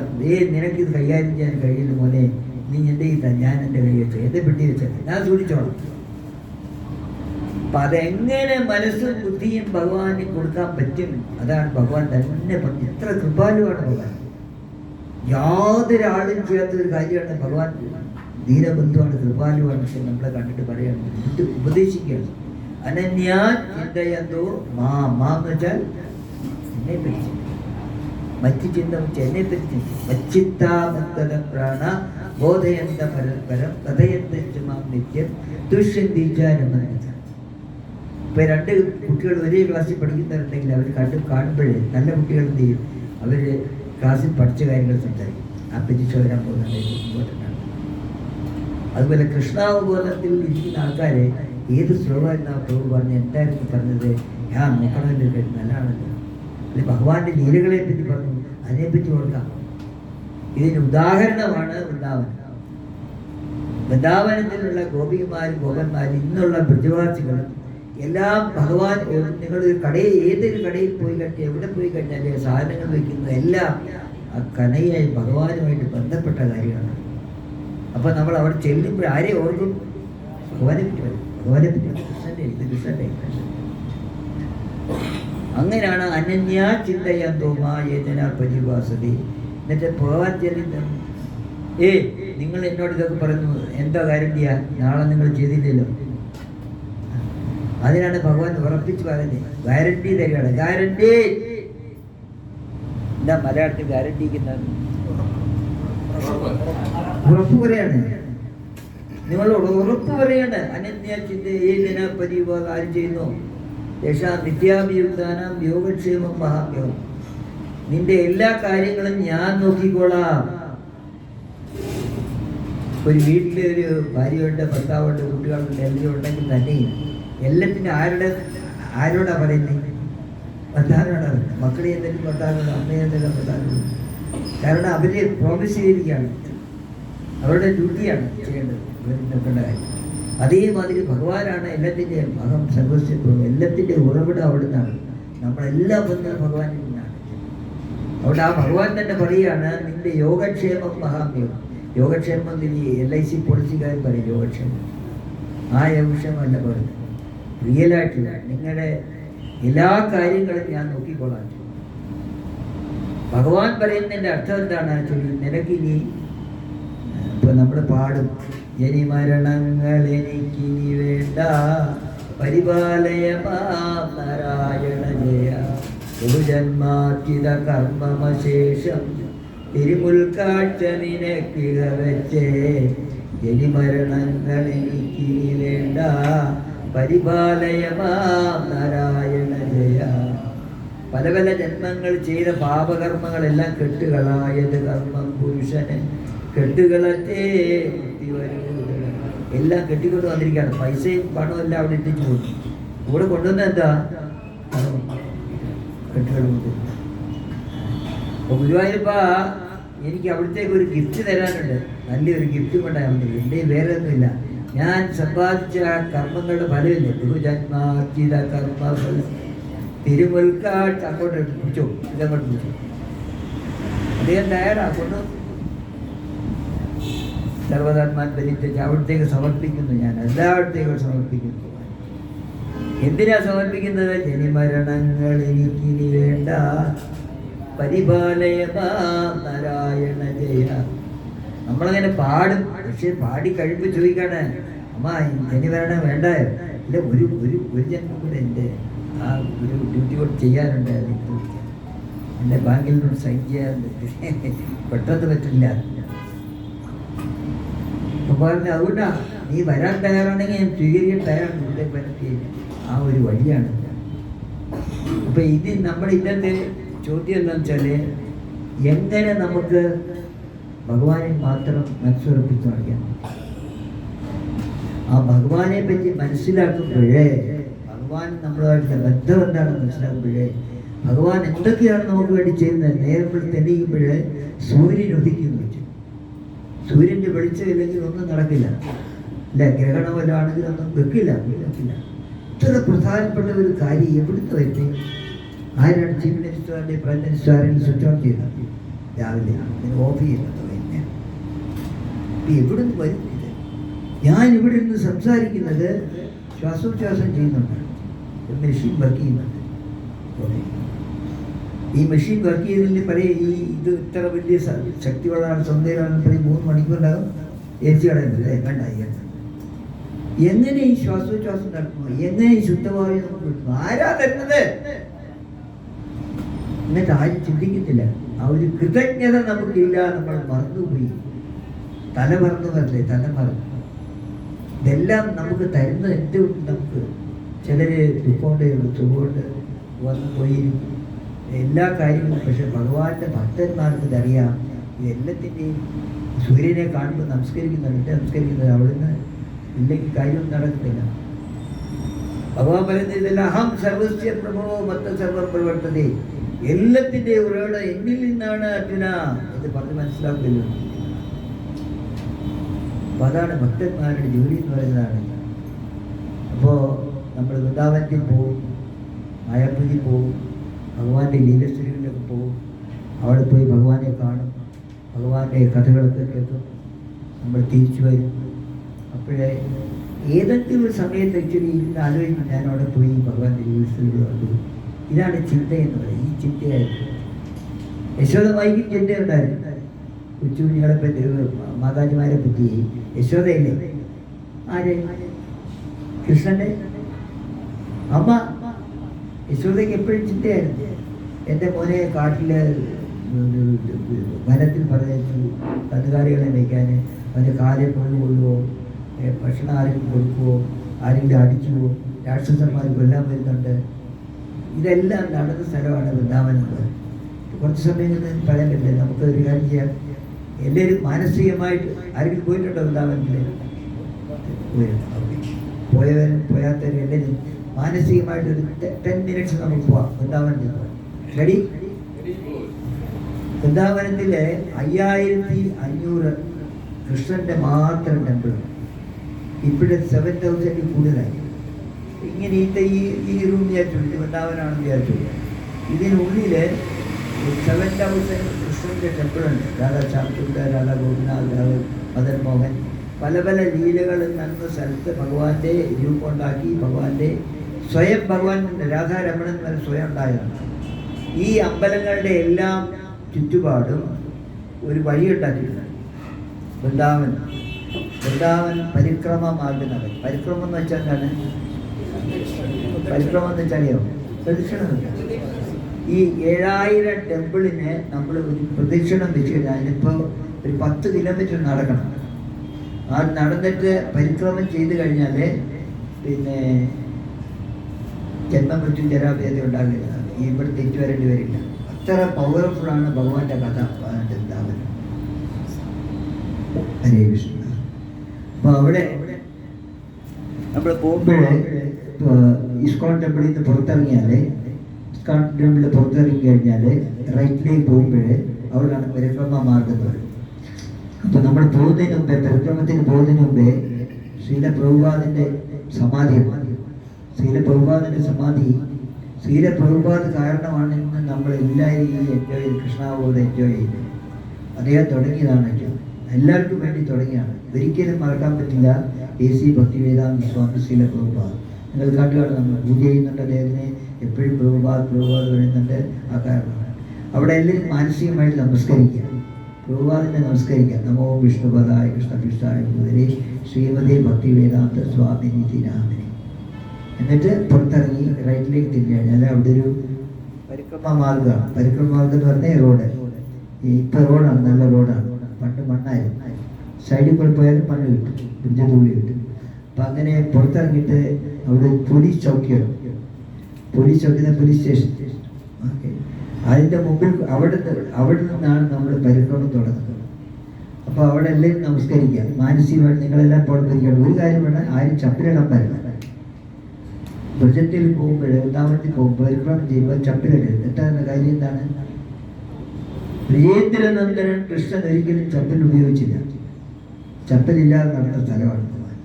നിനക്കിത് കൈകാര്യം ചെയ്യാൻ കഴിയില്ല മോനെ, നീ എൻ്റെ ഞാൻ എൻ്റെ കൈ വെച്ചോ, എൻ്റെ പെട്ടി വെച്ചാൽ ഞാൻ സൂക്ഷിച്ചോളാം. അപ്പം അതെങ്ങനെ മനസ്സും ബുദ്ധിയും ഭഗവാന് കൊടുക്കാൻ പറ്റും? അതാണ് ഭഗവാൻ തന്നെ പറഞ്ഞു. ഇത്ര കൃപാലുവാണ് ഭഗവാൻ. യാതൊരാളും ചെയ്യാത്തൊരു കാര്യമാണ് ഭഗവാൻ. ദീനബന്ധുവാണ്, കൃപാലുവാണ്. നമ്മളെ കണ്ടിട്ട് പറയാണ്, ഉപദേശിക്കുകയാണ്. അനന്യാ ചിന്തയന്തോ മാന്ന് വെച്ചാൽ എന്നെ പറ്റി, മറ്റ് ചിന്ത വെച്ച് എന്നെ പറ്റി. മച്ചിത്താമത്തത പ്രാണ ബോധയന്ത പരസ്പരം കഥയന്ത മാം നിത്യം ദുഷ്യന്തിച്ചാരമെന്ന്. ഇപ്പം 2 കുട്ടികൾ ഒരേ ക്ലാസ്സിൽ പഠിക്കുന്നവരുണ്ടെങ്കിൽ അവർ കാണുമ്പോഴേ നല്ല കുട്ടികൾ എന്ത് ചെയ്യും? അവർ ക്ലാസ്സിൽ പഠിച്ച കാര്യങ്ങൾ സംസാരിക്കും. അപ്പച്ചിച്ച് വരാൻ പോകുന്നുണ്ട്, ഇമ്പോർട്ടൻ്റാണ്. അതുപോലെ കൃഷ്ണാവബോധത്തിൽ ഇരിക്കുന്ന ആൾക്കാരെ ഏത് ശ്ലോകമായിരുന്നു പ്രഭു പറഞ്ഞ് എന്തായിരുന്നു പറഞ്ഞത്? ഞാൻ നോക്കണമല്ലോ, കേട്ട് നല്ലതാണല്ലോ. അല്ലെങ്കിൽ ഭഗവാന്റെ ലീലകളെ പറ്റി പറഞ്ഞു, അതിനെപ്പറ്റി ഓർക്കാം. ഇതിന് ഉദാഹരണമാണ് വൃന്ദാവനം. വൃന്ദാവനത്തിലുള്ള ഗോപികമാരും ഗോപന്മാരും ഇന്നുള്ള ബ്രജവാസികളും എല്ലാം ഭഗവാൻ, നിങ്ങളൊരു കടയിൽ ഏതൊരു കടയിൽ പോയി കഴിഞ്ഞാൽ എവിടെ പോയി കഴിഞ്ഞാൽ സാധനങ്ങൾ വയ്ക്കുന്നത് എല്ലാം ആ കനയായി ഭഗവാനുമായിട്ട് ബന്ധപ്പെട്ട കാര്യമാണ്. അപ്പം നമ്മൾ അവിടെ ചെല്ലുമ്പോൾ ആരെ ഓർക്കും? ഭഗവാനെ പറ്റി വരും, ഭഗവാനെ പറ്റി വരും. കൃഷ്ണൻ്റെ ഇത് കൃഷ്ണൻ്റെ. അങ്ങനെയാണ് അനന്യാ ചിന്തയന്തോ മായേതന പരിഭാസതി. എന്നിട്ട് പോകാൻ ചെല്ലുന്ന നിങ്ങൾ എന്നോട് ഇതൊക്കെ പറഞ്ഞു, എന്താ ഗ്യാരണ്ടിയാ? നാളെ നിങ്ങൾ ചെയ്തില്ലല്ലോ. അതിനാണ് ഭഗവാൻ ഉറപ്പിച്ച് പറയുന്നത്, ഗ്യാരണ്ടി തരികയാണ്. ഗ്യാരണ്ടി എന്താ മലയാളത്തിൽ ഗ്യാരണ്ടിക്കുന്നത്? ഉറപ്പ് പറയാണ്. നിങ്ങളോട് ഉറപ്പ് പറയാണ്. അനന്യ ചിന്ത ഏതിന പരിവാദം ആരും ചെയ്യുന്നു? യശാ നിത്യാഭിയുക്താനാം യോഗക്ഷേമം മഹാമ്യവും. നിന്റെ എല്ലാ കാര്യങ്ങളും ഞാൻ നോക്കിക്കോളാം. ഒരു വീട്ടിൽ ഒരു ഭാര്യയുണ്ട്, ഭർത്താവുണ്ട്, കുട്ടികളുണ്ട്, എല്ലാം ഉണ്ടെങ്കിൽ തന്നെ എല്ലാത്തിനും ആരോടാ പറയുന്നത്? ഭർത്താവിനോടാണ്. മക്കളെ എന്തെങ്കിലും ഭർത്താവിനോട്, അമ്മയെ എന്തെങ്കിലും ഭർത്താവിനോട്. കാരണം അവര് പ്രോമിസ് ചെയ്തിരിക്കുകയാണ്, അവരുടെ ഡ്യൂട്ടിയാണ് ചെയ്യേണ്ടത്, നോക്കേണ്ട കാര്യം. അതേമാതിരി ഭഗവാനാണ് എല്ലാത്തിൻ്റെയും അഹം സർവസ്വം, എല്ലാത്തിൻ്റെ ഉറവിടം അവിടെ നിന്നാണ്. നമ്മളെല്ലാം വന്നത് ഭഗവാനിൽ നിന്നാണ്. അവിടെ ആ ഭഗവാൻ തന്നെ പറയുകയാണ്, നിന്റെ യോഗക്ഷേമം മഹാമ്യം. യോഗക്ഷേമം LIC പോളിസിക്കാർ പറയും യോഗക്ഷേമം. ആ യോഗക്ഷേമമല്ല പറയുന്നത്, റിയലായിട്ടുള്ള നിങ്ങളുടെ എല്ലാ കാര്യങ്ങളും ഞാൻ നോക്കിക്കൊള്ളാം. ഭഗവാൻ പറയുന്നതിൻ്റെ അർത്ഥം എന്താണ് ചൊല്ലി? നിനക്കിനി ഇപ്പം നമ്മൾ പാടും, ഇനി മരണങ്ങൾ എനിക്കിനി വേണ്ട, പരിപാലയമാം നാരായണ ജയ, ബഹുജന്മാർജിത കർമ്മമശേഷം തിരുമുൽക്കാഴ്ച നിനക്കിക വെച്ചേ, ഇനി മരണങ്ങൾ എനിക്കിനി വേണ്ട, പരിപാലയമാം നാരായണ ജയ. പല പല ജന്മങ്ങൾ ചെയ്ത പാപകർമ്മങ്ങളെല്ലാം കെട്ടുകളായത് കർമ്മം പുരുഷന് കെട്ടുകളത്തെ എല്ലാം കെട്ടിക്കൊണ്ട് വന്നിരിക്കുകയാണ്. പൈസയും പണവും എല്ലാം അവിടെ എത്തിച്ചു കൊടുക്കും. കൂടെ കൊണ്ടുവന്ന എന്താ? കെട്ടുകൾ കൊണ്ട്. അപ്പോൾ ഗുരുവായൂരപ്പ എനിക്ക് അവിടത്തേക്ക് ഒരു ഗിഫ്റ്റ് തരാനുണ്ട്, നല്ലൊരു ഗിഫ്റ്റ് കൊണ്ടാണ് വന്നത്. എൻ്റെ വേറെ ഒന്നുമില്ല, ഞാൻ സമ്പാദിച്ച കർമ്മങ്ങളുടെ ഫലമില്ലേ, ബഹുജന്മാർജിത കർമ്മ തിരുമുൽക്കാട്ട് അങ്ങോട്ട് പിടിച്ചോ, ഇതങ്ങോട്ട് പിടിച്ചോ. അദ്ദേഹം തയ്യാറാ കൊണ്ടു സർവ്വതാത്മാൻ ബലിച്ച് അവിടത്തേക്ക് സമർപ്പിക്കുന്നു. ഞാൻ എല്ലായിടത്തേക്കും സമർപ്പിക്കുന്നു. എന്തിനാ സമർപ്പിക്കുന്നത്? ജനിമരണങ്ങൾ എനിക്കിനി വേണ്ട, പരിപാലയമാം നാരായണ ജയ. നമ്മളങ്ങനെ പാടും, പക്ഷെ പാടി കഴിയുമ്പോൾ ചോദിക്കാണ്, അമ്മ ജനിമരണം വേണ്ടായോ? ഇല്ല, ഒരു ജന്മം കൂടെ എൻ്റെ ആ ഒരു ഡ്യൂട്ടി കൂടെ ചെയ്യാനുണ്ട്. അതിപ്പോൾ എൻ്റെ ബാങ്കിൽ നിന്ന് സൈൻ ചെയ്യാറുണ്ട്, പെട്ടെന്ന് പറ്റില്ല. അപ്പം പറഞ്ഞു, അതുകൊണ്ടാ നീ വരാൻ തയ്യാറാണെങ്കിൽ ഞാൻ സ്വീകരിക്കാൻ തയ്യാറാണ്. ഇവിടെ പറ്റി ആ ഒരു വഴിയാണ്. അപ്പം ഇത് നമ്മുടെ ഇന്നത്തെ ചോദ്യം എന്താണെന്ന് വെച്ചാൽ, എങ്ങനെ നമുക്ക് ഭഗവാനെ മാത്രം മനസ്സുറപ്പിച്ച് കാണിക്കാം? ആ ഭഗവാനെ പറ്റി മനസ്സിലാക്കുമ്പോഴേ, ഭഗവാൻ നമ്മളുമായിട്ടുള്ള ബന്ധം എന്താണെന്ന് മനസ്സിലാക്കുമ്പോഴേ, ഭഗവാൻ എന്തൊക്കെയാണ് നമുക്ക് വേണ്ടി ചെയ്യുന്നത്? നേരത്തിൽ തെളിയുമ്പോഴേ സൂര്യൻ ഉദിക്കുന്നു. സൂര്യൻ്റെ വെളിച്ചമില്ലെങ്കിൽ ഒന്നും നടക്കില്ല. ഇല്ല, ഗ്രഹണം വല്ല ആണെങ്കിൽ ഒന്നും വെക്കില്ല. ഇത്ര പ്രധാനപ്പെട്ട ഒരു കാര്യം എവിടുന്ന് വരുത്തി? ആരാണ് ചീഫ് മിനിസ്റ്ററിൻ്റെ പ്രൈം മിനിസ്റ്റർ ആരെങ്കിലും സ്വിച്ച് ഓൺ ചെയ്തത്? രാവിലെ ഓഫ് ചെയ്യുന്നത് എവിടുന്ന് വരും? ഞാൻ ഇവിടെ നിന്ന് സംസാരിക്കുന്നത് ശ്വാസോച്ഛ്വാസം ചെയ്യുന്നുണ്ട്, മെഷീൻ വർക്ക് ചെയ്യുന്നുണ്ട്. ഈ മെഷീൻ വർക്ക് ചെയ്തതിൽ പറയും, ഈ ഇത് ഇത്ര വലിയ ശക്തിയുള്ളതാണ്, സ്വന്തമാണെന്ന് പറയും, 3 മണിക്കൂറിനകം AC കളയുന്നില്ലേ? വേണ്ട. എങ്ങനെ ഈ ശ്വാസോച്ഛ്വാസം നടക്കുന്നു? എങ്ങനെ ഈ ശുദ്ധവായു നമുക്ക് കിട്ടുന്നു? ആരാ തരുന്നത്? എന്നിട്ട് ആരും ചിന്തിക്കത്തില്ല. ആ ഒരു കൃതജ്ഞത നമുക്കില്ല, നമ്മൾ മറന്നുപോയി. തല മറന്നു വരില്ലേ? തല മറന്നു. ഇതെല്ലാം നമുക്ക് തരുന്നത് എന്തുകൊണ്ട്? നമുക്ക് ചിലര് ദുഃഖമുണ്ട്, സുഖമുണ്ട്, വന്നു പോയിരിക്കും. എല്ലാ കാര്യങ്ങളും. പക്ഷെ ഭഗവാന്റെ ഭക്തന്മാർക്ക് ഇതറിയാം, ഇതെല്ലാത്തിൻ്റെയും സൂര്യനെ കാണുമ്പോൾ നമസ്കരിക്കുന്നത് അവിടുന്ന് ഇല്ലെങ്കിൽ കാര്യം നടക്കത്തില്ല. ഭഗവാൻ പറയുന്നത് ഇതെല്ലാം അഹം സർവസ്യ പ്രഭോ മത്ത സർവം പ്രവർത്തതേ, എല്ലാത്തിൻ്റെ ഉറവിടം എന്നിൽ നിന്നാണ് അർജുന. ഇത് പറഞ്ഞ് മനസ്സിലാക്കില്ല. അപ്പം അതാണ് ഭക്തന്മാരുടെ ജോലി എന്ന് പറയുന്നതാണ്. അപ്പോൾ നമ്മൾ വൃന്ദാവനത്തിൽ പോവും, മായാപുരി പോവും, ഭഗവാന്റെ ലീലസ്ഥലികളിലൊക്കെ പോവും, അവിടെ പോയി ഭഗവാനെ കാണും, ഭഗവാന്റെ കഥകളൊക്കെ കേൾക്കും, നമ്മൾ തിരിച്ചു വരും. അപ്പോഴേ ഏതെങ്കിലും ഒരു സമയത്ത് ആക്ച്വലി ഇരുന്ന് ആലോചിക്കും, ഞാൻ അവിടെ പോയി ഭഗവാന്റെ ലീലസ്ഥലികൾ കണ്ടു. ഇതാണ് ചിന്ത എന്ന് പറയുന്നത്. ഈ ചിന്തയായിരുന്നു യശോദ വൈകി ചിന്തയുണ്ടായിരുന്നു. കൊച്ചുകുഞ്ഞുങ്ങളെ പറ്റി, മാതാജിമാരെ പറ്റി. യശോദയില്ലേ, ആര്? കൃഷ്ണന്റെ അമ്മ. യശോദയ്ക്ക് എപ്പോഴും ചിന്തയായിരുന്നു, എൻ്റെ മോനെ കാട്ടിൽ വനത്തിൽ പറഞ്ഞയച്ചു കന്നുകാലികളെ വയ്ക്കാൻ, അവൻ്റെ കാലിൽ കൊള്ളുകൊള്ളുവോ, ഭക്ഷണം ആരെങ്കിലും കൊടുക്കുവോ, ആരെങ്കിലും അടിച്ചുവോ, രാക്ഷസന്മാർ കൊല്ലാൻ വരുന്നുണ്ട്. ഇതെല്ലാം നടന്ന സ്ഥലമാണ് വൃന്ദാവനം. കുറച്ച് സമയം പറയാൻ പറ്റില്ല. നമുക്ക് ഒരു കാര്യം ചെയ്യാം, എല്ലാവരും മാനസികമായിട്ട് ആരെങ്കിലും പോയിട്ടുണ്ടോ വൃന്ദാവനത്തിൽ? പോയാത്തവരും എല്ലാവരും മാനസികമായിട്ട് ഒരു 10 minutes നമുക്ക് പോവാം വൃന്ദാവനത്തിൽ. റെഡി? വൃന്ദാവനത്തിൽ 5500 കൃഷ്ണന്റെ മാത്രം ടെമ്പിൾ. ഇപ്പോഴത്തെ 7000 കൂടുതലായി. ഇങ്ങനെ ഈ റൂം വിചാരിച്ചുള്ളൂ, വൃന്ദാവനമാണെന്ന് വിചാരിച്ചുള്ളൂ. ഇതിനുള്ളിൽ 7000 കൃഷ്ണന്റെ ടെമ്പിളുണ്ട്. രാധാ ശ്യാംചുണ്ട, രാധാ ഗോപിനാഥ്, രാധാ മദൻ മോഹൻ, പല പല ലീലകൾ നടന്ന സ്ഥലത്ത് ഭഗവാന്റെ രൂപം ഉണ്ടാക്കി. ഭഗവാന്റെ സ്വയം ഭഗവാൻ രാധാരമണൻ വരെ സ്വയം ഉണ്ടായതാണ്. ഈ അമ്പലങ്ങളുടെ എല്ലാം ചുറ്റുപാടും ഒരു വഴി ഉണ്ടാക്കിയിട്ടുണ്ട്. വൃന്ദാവൻ പരിക്രമ മാർഗം. പരിക്രമം എന്ന് വെച്ചാൽ എന്താണ്? പരിക്രമം എന്ന് വെച്ചാലോ പ്രദക്ഷിണം. ഈ 7000 ടെമ്പിളിന് നമ്മൾ ഒരു പ്രദക്ഷിണം വെച്ച് കഴിഞ്ഞാൽ അതിനിപ്പോൾ ഒരു 10 കിലോമീറ്റർ നടക്കണം. ആ നടന്നിട്ട് പരിക്രമം ചെയ്ത് കഴിഞ്ഞാൽ പിന്നെ ജന്മം മറ്റും ജരാഭേദ ഉണ്ടാകില്ല, ഇവിടെ തെറ്റു വരേണ്ടി വരില്ല. അത്ര പവർഫുള്ളാണ് ഭഗവാന്റെ കഥ. വൃന്ദാവനം. ഹരേ കൃഷ്ണ. അപ്പോൾ അവിടെ നമ്മൾ പോകുമ്പോഴേ ഇസ്കോൺ ടെമ്പിളിൽ നിന്ന് പുറത്തിറങ്ങിയാൽ, ഇസ്കോൺ ടെമ്പിളിൽ പുറത്തിറങ്ങി കഴിഞ്ഞാൽ റൈറ്റിലേക്ക് പോകുമ്പോഴേ അവിടെയാണ് പരിക്രമ മാർഗം എന്ന് പറയും. അപ്പോൾ നമ്മൾ പോകുന്നതിന് മുമ്പേ, പരിക്രമത്തിന് പോകുന്നതിന് മുമ്പേ ശ്രീല പ്രഭുപാദിൻ്റെ സമാധി ശ്രീല പ്രഭുപാദ് കാരണമാണ് ഇന്ന് നമ്മളെല്ലാവരും ഈ എൻജോയ് ചെയ്ത് കൃഷ്ണാവോട് എൻജോയ് ചെയ്ത്. അദ്ദേഹം തുടങ്ങിയതാണ്. എല്ലാവർക്കും വേണ്ടി തുടങ്ങിയാണ്. ഒരിക്കലും മറക്കാൻ പറ്റില്ല AC ഭക്തിവേദാന്ത സ്വാമി ശ്രീല പ്രഭുപാദ്. നിങ്ങൾ കണ്ടുകാണ്, നമ്മൾ പൂജ ചെയ്യുന്നുണ്ട് അദ്ദേഹത്തിനെ, എപ്പോഴും പ്രഭുപാദ് പറയുന്നുണ്ട്. ആ കാരണമാണ് അവിടെ എല്ലാവരും മാനസികമായിട്ട് നമസ്കരിക്കുക, പ്രഭുപാദിനെ നമസ്കരിക്കുക. നമോ വിഷ്ണുപദായ കൃഷ്ണകൃഷ്ണായ മുതലേ ശ്രീമതി ഭക്തിവേദാന്ത സ്വാമി നിധിനാമിനി. എന്നിട്ട് പുറത്തിറങ്ങി റൈറ്റിലേക്ക് തിരിഞ്ഞു കഴിഞ്ഞാൽ അവിടെ ഒരു പരിക്രമ മാർഗമാണ്. പരിക്രമ മാർഗം എന്ന് പറഞ്ഞാൽ റോഡ്. ഇപ്പം റോഡാണ്, നല്ല റോഡാണ്. പണ്ട് മണ്ണായിരുന്നു. സൈഡിൽ കൂടെ പോയാലും മണ്ണ് കിട്ടും, പുഞ്ചതൂളി കിട്ടും. അപ്പം അങ്ങനെ പുറത്തിറങ്ങിയിട്ട് അവിടെ പോലീസ് ചൗക്കിയാണ്. Police station. ഓക്കെ, അതിൻ്റെ മുമ്പിൽ അവിടെ നിന്നാണ് നമ്മൾ പരിക്രമം തുടങ്ങുന്നത്. അപ്പോൾ അവിടെ എല്ലാവരും നമസ്കരിക്കുക. മാനസികമായിട്ട് നിങ്ങളെല്ലാം പുറത്തിരിക്കണം. ഒരു കാര്യം വേണം, ആരും ചപ്പിലിടാൻ പറ്റില്ല. ബ്രജത്തിൽ പോകുമ്പോൾ, വൃന്ദാവനത്തിൽ പോകുമ്പോൾ, പരിക്രമം ചെയ്യുമ്പോൾ ചപ്പിലിടരുത്. എന്നിട്ട് കാര്യം എന്താണ്? പ്രിയേന്ദ്രനന്ദനൻ കൃഷ്ണൻ ഒരിക്കലും ചപ്പൽ ഉപയോഗിച്ചില്ല. ചപ്പലില്ലാതെ നടന്ന സ്ഥലമാണ് ഭഗവാൻ.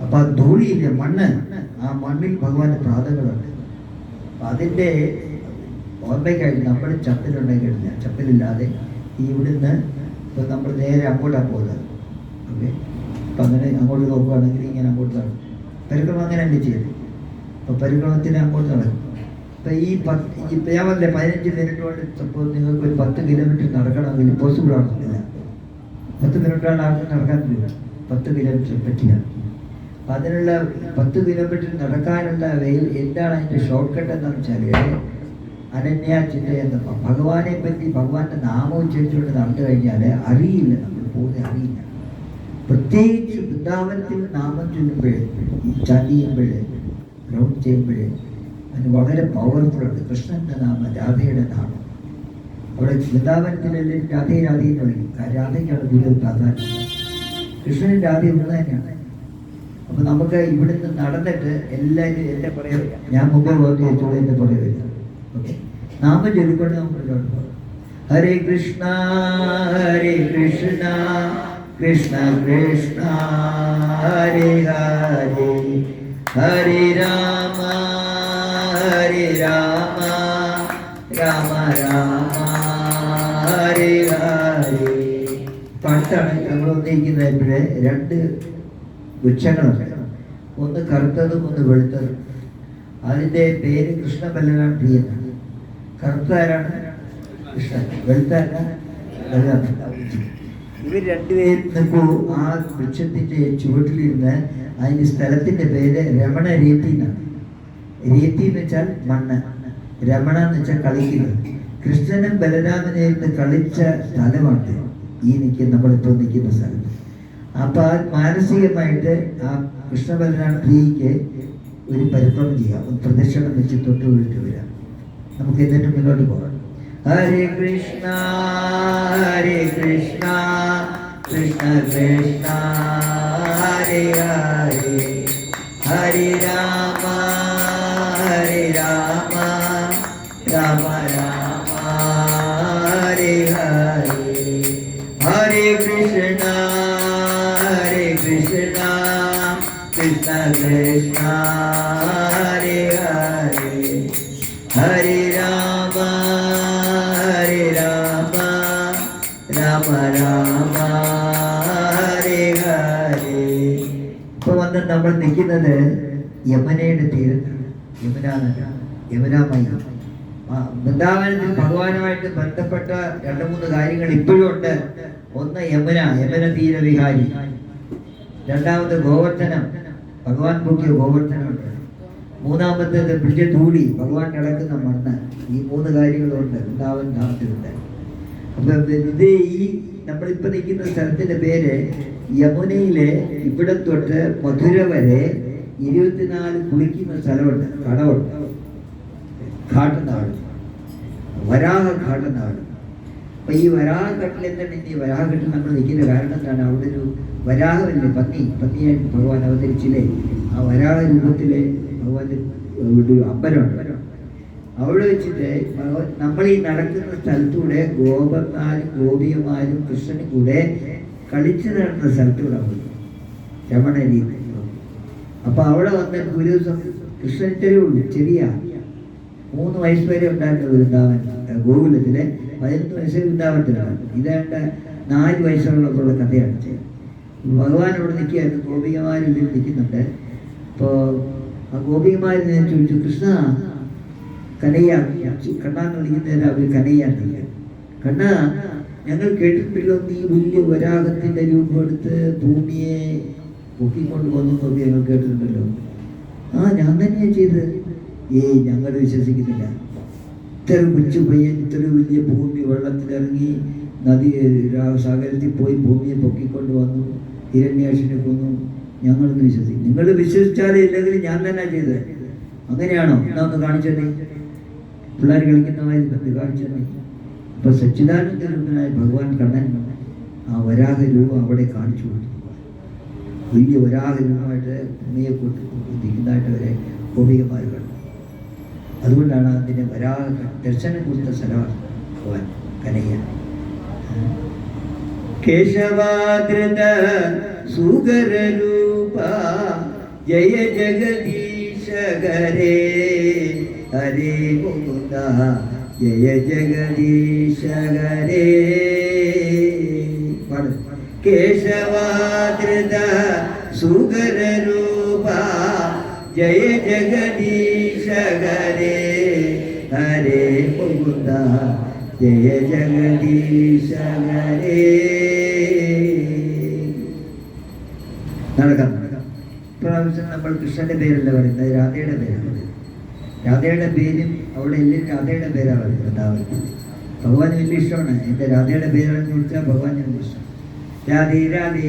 അപ്പം ആ ധൂളിയില്ല, മണ്ണ്. ആ മണ്ണിൽ ഭഗവാന്റെ പാദങ്ങളുണ്ട്. അപ്പം അതിൻ്റെ ഓർമ്മയ്ക്കായിട്ട് നമ്മൾ ചപ്പലുണ്ടെങ്കിലില്ല. ചപ്പലില്ലാതെ ഇവിടുന്ന് ഇപ്പം നമ്മൾ നേരെ അങ്ങോട്ടാണ് പോകുന്നത്. ഓക്കെ, അപ്പം അങ്ങനെ അങ്ങോട്ട് നോക്കുകയാണെങ്കിൽ ഇങ്ങനെ അങ്ങോട്ട് നടക്കും. പരിക്രമം അങ്ങനെ തന്നെ ചെയ്യും. അപ്പോൾ പരിക്രമത്തിന് അങ്ങോട്ട് നടക്കും. അപ്പം ഇപ്പം ഞാൻ പറഞ്ഞില്ലേ 15 മിനിറ്റ് കൊണ്ട് സപ്പോസ് നിങ്ങൾക്ക് ഒരു 10 കിലോമീറ്റർ നടക്കണമെങ്കിൽ പോസിബിൾ ആണെന്നില്ല. 10 മിനിറ്റാണ് ആർക്കും നടക്കാൻ പറ്റില്ല. 10 കിലോമീറ്റർ പറ്റില്ല. അപ്പം അതിനുള്ള 10 കിലോമീറ്റർ നടക്കാനുള്ള എന്താണ് അതിൻ്റെ ഷോർട്ട് കട്ട് എന്താണെന്ന് വെച്ചാൽ അനന്യ ചിന്തയെന്ന ഭഗവാനെ പറ്റി, ഭഗവാന്റെ നാമം ഉച്ചരിച്ചുകൊണ്ട് നടന്നു കഴിഞ്ഞാൽ അറിയില്ല, നമ്മൾ പോകുന്നത് അറിയില്ല. പ്രത്യേകിച്ച് വൃന്ദാവനത്തിൽ നാമം ചൊല്ലുമ്പോഴേ, ഈ ചാന്തി ചെയ്യുമ്പോഴേ, റൗണ്ട് ചെയ്യുമ്പോഴേ അതിന് വളരെ പവർഫുള്ളാണ്. കൃഷ്ണൻ്റെ നാമം രാധയുടെ നാമം. അവിടെ വൃന്ദാവനത്തിലെല്ലാം രാധേ രാധേ എന്ന് പറയും. രാധയ്ക്കാണ് കൂടുതൽ പ്രാധാന്യം. കൃഷ്ണനും രാധയും ഒന്ന് തന്നെയാണ്. അപ്പൊ നമുക്ക് ഇവിടുന്ന് നടന്നിട്ട് എല്ലാവരും എന്റെ പറയാ, ഞാൻ മുമ്പേ ചോദിച്ചോളൂ, എന്റെ പറയുക. ഓക്കെ, നാമം ചൊല്ലിക്കൊണ്ട് നമുക്ക് പോകാം. ഹരേ കൃഷ്ണ കൃഷ്ണ കൃഷ്ണ ഹരേ ഹരേ, ഹരേ രാമ രാമ രാമ ഹരേ ഹരേ. പണ്ടാണ് നമ്മൾ ഒന്നിരിക്കുന്നപ്പോഴേ രണ്ട് വൃക്ഷങ്ങളുണ്ട്. ഒന്ന് കറുത്തതും ഒന്ന് വെളുത്തതും. അതിൻ്റെ പേര് കൃഷ്ണ ബലരാം പ്രിയനാണ്. കറുത്ത ആരാണ്? കൃഷ്ണൻ. വെളുത്ത ആരാണ്? ബലരാമൻ. ഇവർ രണ്ടുപേരും നിൽക്കുമ്പോൾ ആ വൃക്ഷത്തിൻ്റെ ചുവട്ടിലിരുന്ന് അതിൻ്റെ സ്ഥലത്തിൻ്റെ പേര് രമണ രീതി എന്നാണ്. രീതി എന്ന് വെച്ചാൽ മണ്ണ്, രമണ എന്ന് വെച്ചാൽ കളിക്കുന്നത്. കൃഷ്ണനും ബലരാമനെ ഇരുന്ന് കളിച്ച സ്ഥലമാണ് ഈ നമ്മളിപ്പോൾ നിൽക്കുന്ന സ്ഥലം. അപ്പൊ ആ മാനസികമായിട്ട് ആ കൃഷ്ണ ബലരാം പ്രിയയ്ക്ക് ഒരു പരിക്രമം ചെയ്യാം, ഒരു പ്രദക്ഷിണം വെച്ച് തൊട്ട് വീഴ്ത്തി വരാം. നമുക്ക് എന്നിട്ട് മുന്നോട്ട് പോകാം. ഹരേ കൃഷ്ണ കൃഷ്ണ കൃഷ്ണ ഹരേ ഹരേ, ഹരേ രാമ രാമ രാമ ഹരേ ഹരേ, ഹരേ കൃഷ്ണ കൃഷ്ണ കൃഷ്ണ ഹരേ ഹരേ, ഹരേ രാമ രാമ രാമ ഹരേ ഹരേ. ഇപ്പൊ വന്ന് നമ്മൾ നിൽക്കുന്നത് യമുനയുടെ തീരത്താണ്. യമുനാമയി. വൃന്ദാവനത്തിൽ ഭഗവാനുമായിട്ട് ബന്ധപ്പെട്ട 2-3 കാര്യങ്ങൾ ഇപ്പോഴും ഉണ്ട്. ഒന്ന് യമുന തീരവിഹാരി. രണ്ടാമത് ഗോവർദ്ധനം, ഭഗവാൻ പൊക്കിയ ഗോവർദ്ധനമുണ്ട്. മൂന്നാമത്തേത് ബ്രിജധൂളി, ഭഗവാൻ കിടക്കുന്ന മണ്ണ്. ഈ 3 കാര്യങ്ങളുണ്ട് വൃന്ദാവൻ ധാമത്തിലുണ്ട്. അപ്പൊ ഇത് ഈ നമ്മളിപ്പോ നിൽക്കുന്ന സ്ഥലത്തിന്റെ പേര് യമുനയിലെ ഇവിടെ തൊട്ട് മധുര വരെ 24 കുളിക്കുന്ന സ്ഥലമുണ്ട്, കടവുണ്ട്. ഘാട്ടനാട്, വരാഹ ഘാട്ടനാട്. അപ്പൊ ഈ വരാഹഘട്ടിൽ എന്താണ് ഈ വരാഹഘട്ടിൽ നമ്മൾ നിൽക്കുന്ന കാരണം എന്താണ്? അവിടെ ഒരു വരാഹമല്ലേ, പന്നിയായിട്ട് ഭഗവാൻ അവതരിച്ചില്ലേ? ആ വരാഹ രൂപത്തിലെ ഭഗവാന്റെ ഒരു അമ്പലമുണ്ട്. അവിടെ വെച്ചിട്ട് നമ്മൾ ഈ നടക്കുന്ന സ്ഥലത്തൂടെ ഗോപന്മാരും ഗോപിയമാരും കൃഷ്ണനും കൂടെ കളിച്ചു നടന്ന സ്ഥലത്തൂടെ രമണ രീതി. അപ്പൊ അവിടെ വന്ന ഒരു ദിവസം കൃഷ്ണൻ ഇത്രയേ ഉള്ളൂ, ചെറിയ 3 വയസ്സ് വരെ ഉണ്ടായിരുന്ന വൃന്ദാവൻ ഗോകുലത്തിലെ 11 വയസ്സ് വൃന്ദാവനത്തിലാണ്. ഇതേണ്ട 4 വയസ്സുള്ള കഥയാണ് ചെയ്യുന്നത്. ഭഗവാൻ അവിടെ നിൽക്കുകയായിരുന്നു, ഗോപികമാരിൽ നിൽക്കുന്നുണ്ട്. അപ്പോൾ ആ ഗോപികമാരിൽ ഞാൻ ചോദിച്ചു, കൃഷ്ണ കനയ്യ, കണ്ണാന്ന് വിളിക്കുന്നതിന് അവർ കനയ്യാന്നില്ല. കണ്ണ, ഞങ്ങൾ കേട്ടിട്ടില്ലോ നീ വലിയ വരാഹത്തിന്റെ രൂപം എടുത്ത് ഭൂമിയെ പൊക്കിക്കൊണ്ട് വന്നു നോക്കി ഞങ്ങൾ കേട്ടിട്ടുണ്ടല്ലോ. ആ, ഞാൻ തന്നെയാണ് ചെയ്തത്. ഞങ്ങൾ വിശ്വസിക്കുന്നില്ല. ഇത്ര കൊച്ചു പയ്യൻ ഇത്ര വലിയ ഭൂമി വെള്ളത്തിലിറങ്ങി നദി സാഗരത്തിൽ പോയി ഭൂമിയെ പൊക്കിക്കൊണ്ട് വന്നു, ഹിരണ്യാക്ഷനെ കൊന്നു. ഞങ്ങളൊന്ന് വിശ്വസിക്കും. നിങ്ങൾ വിശ്വസിച്ചാലേ ഇല്ലെങ്കിൽ ഞാൻ തന്നെ ചെയ്തത്. അങ്ങനെയാണോ? എന്നാ ഒന്ന് കാണിച്ചു തന്നെ. പിള്ളേർ കളിക്കുന്നതായി കാണിച്ചു തന്നെ. അപ്പൊ സച്ചിദാനന്ദ രൂപനായ ഭഗവാൻ കണ്ണൻ ആ വരാഹ രൂപം അവിടെ കാണിച്ചു കൊടുത്തു. വലിയ വരാഹ രൂപമായിട്ട് ഭൂമിയെ കൊണ്ടിരിക്കുന്നതായിട്ട് അവരെ ഗോപികമാർ കണ്ടു. അതുകൊണ്ടാണ് അതിനെ വരാഹ ദർശനം കൊടുത്ത സ്ഥലമാണ് ഭഗവാൻ കനയ്യ. കേശവാദ്രത സുഗരൂപ ജയ ജഗദീശ ഹരേ, ഹരേ മുകുന്ദ ജയ ജഗദീശ ഹരേ. കേശവാദ്രത സുഗരൂപ ജയ ജഗദീശ ഹരേ, ഹരേ മുകുന്ദ ജയ ജഗദീശ ഹരേ. നടക്കാം. പ്രാവശ്യം നമ്മൾ കൃഷ്ണന്റെ പേരല്ല പറയുന്നത്, രാധയുടെ പേരാണ്. രാധയുടെ പേരും അവിടെ എല്ലാം രാധയുടെ പേരാണ് പറയുന്നത്. ഭഗവാൻ വലിയ ഇഷ്ടമാണ്. എൻ്റെ രാധയുടെ പേരാണെന്ന് ചോദിച്ചാൽ ഭഗവാൻ വലിയ ഇഷ്ടം. രാധേ രാധേ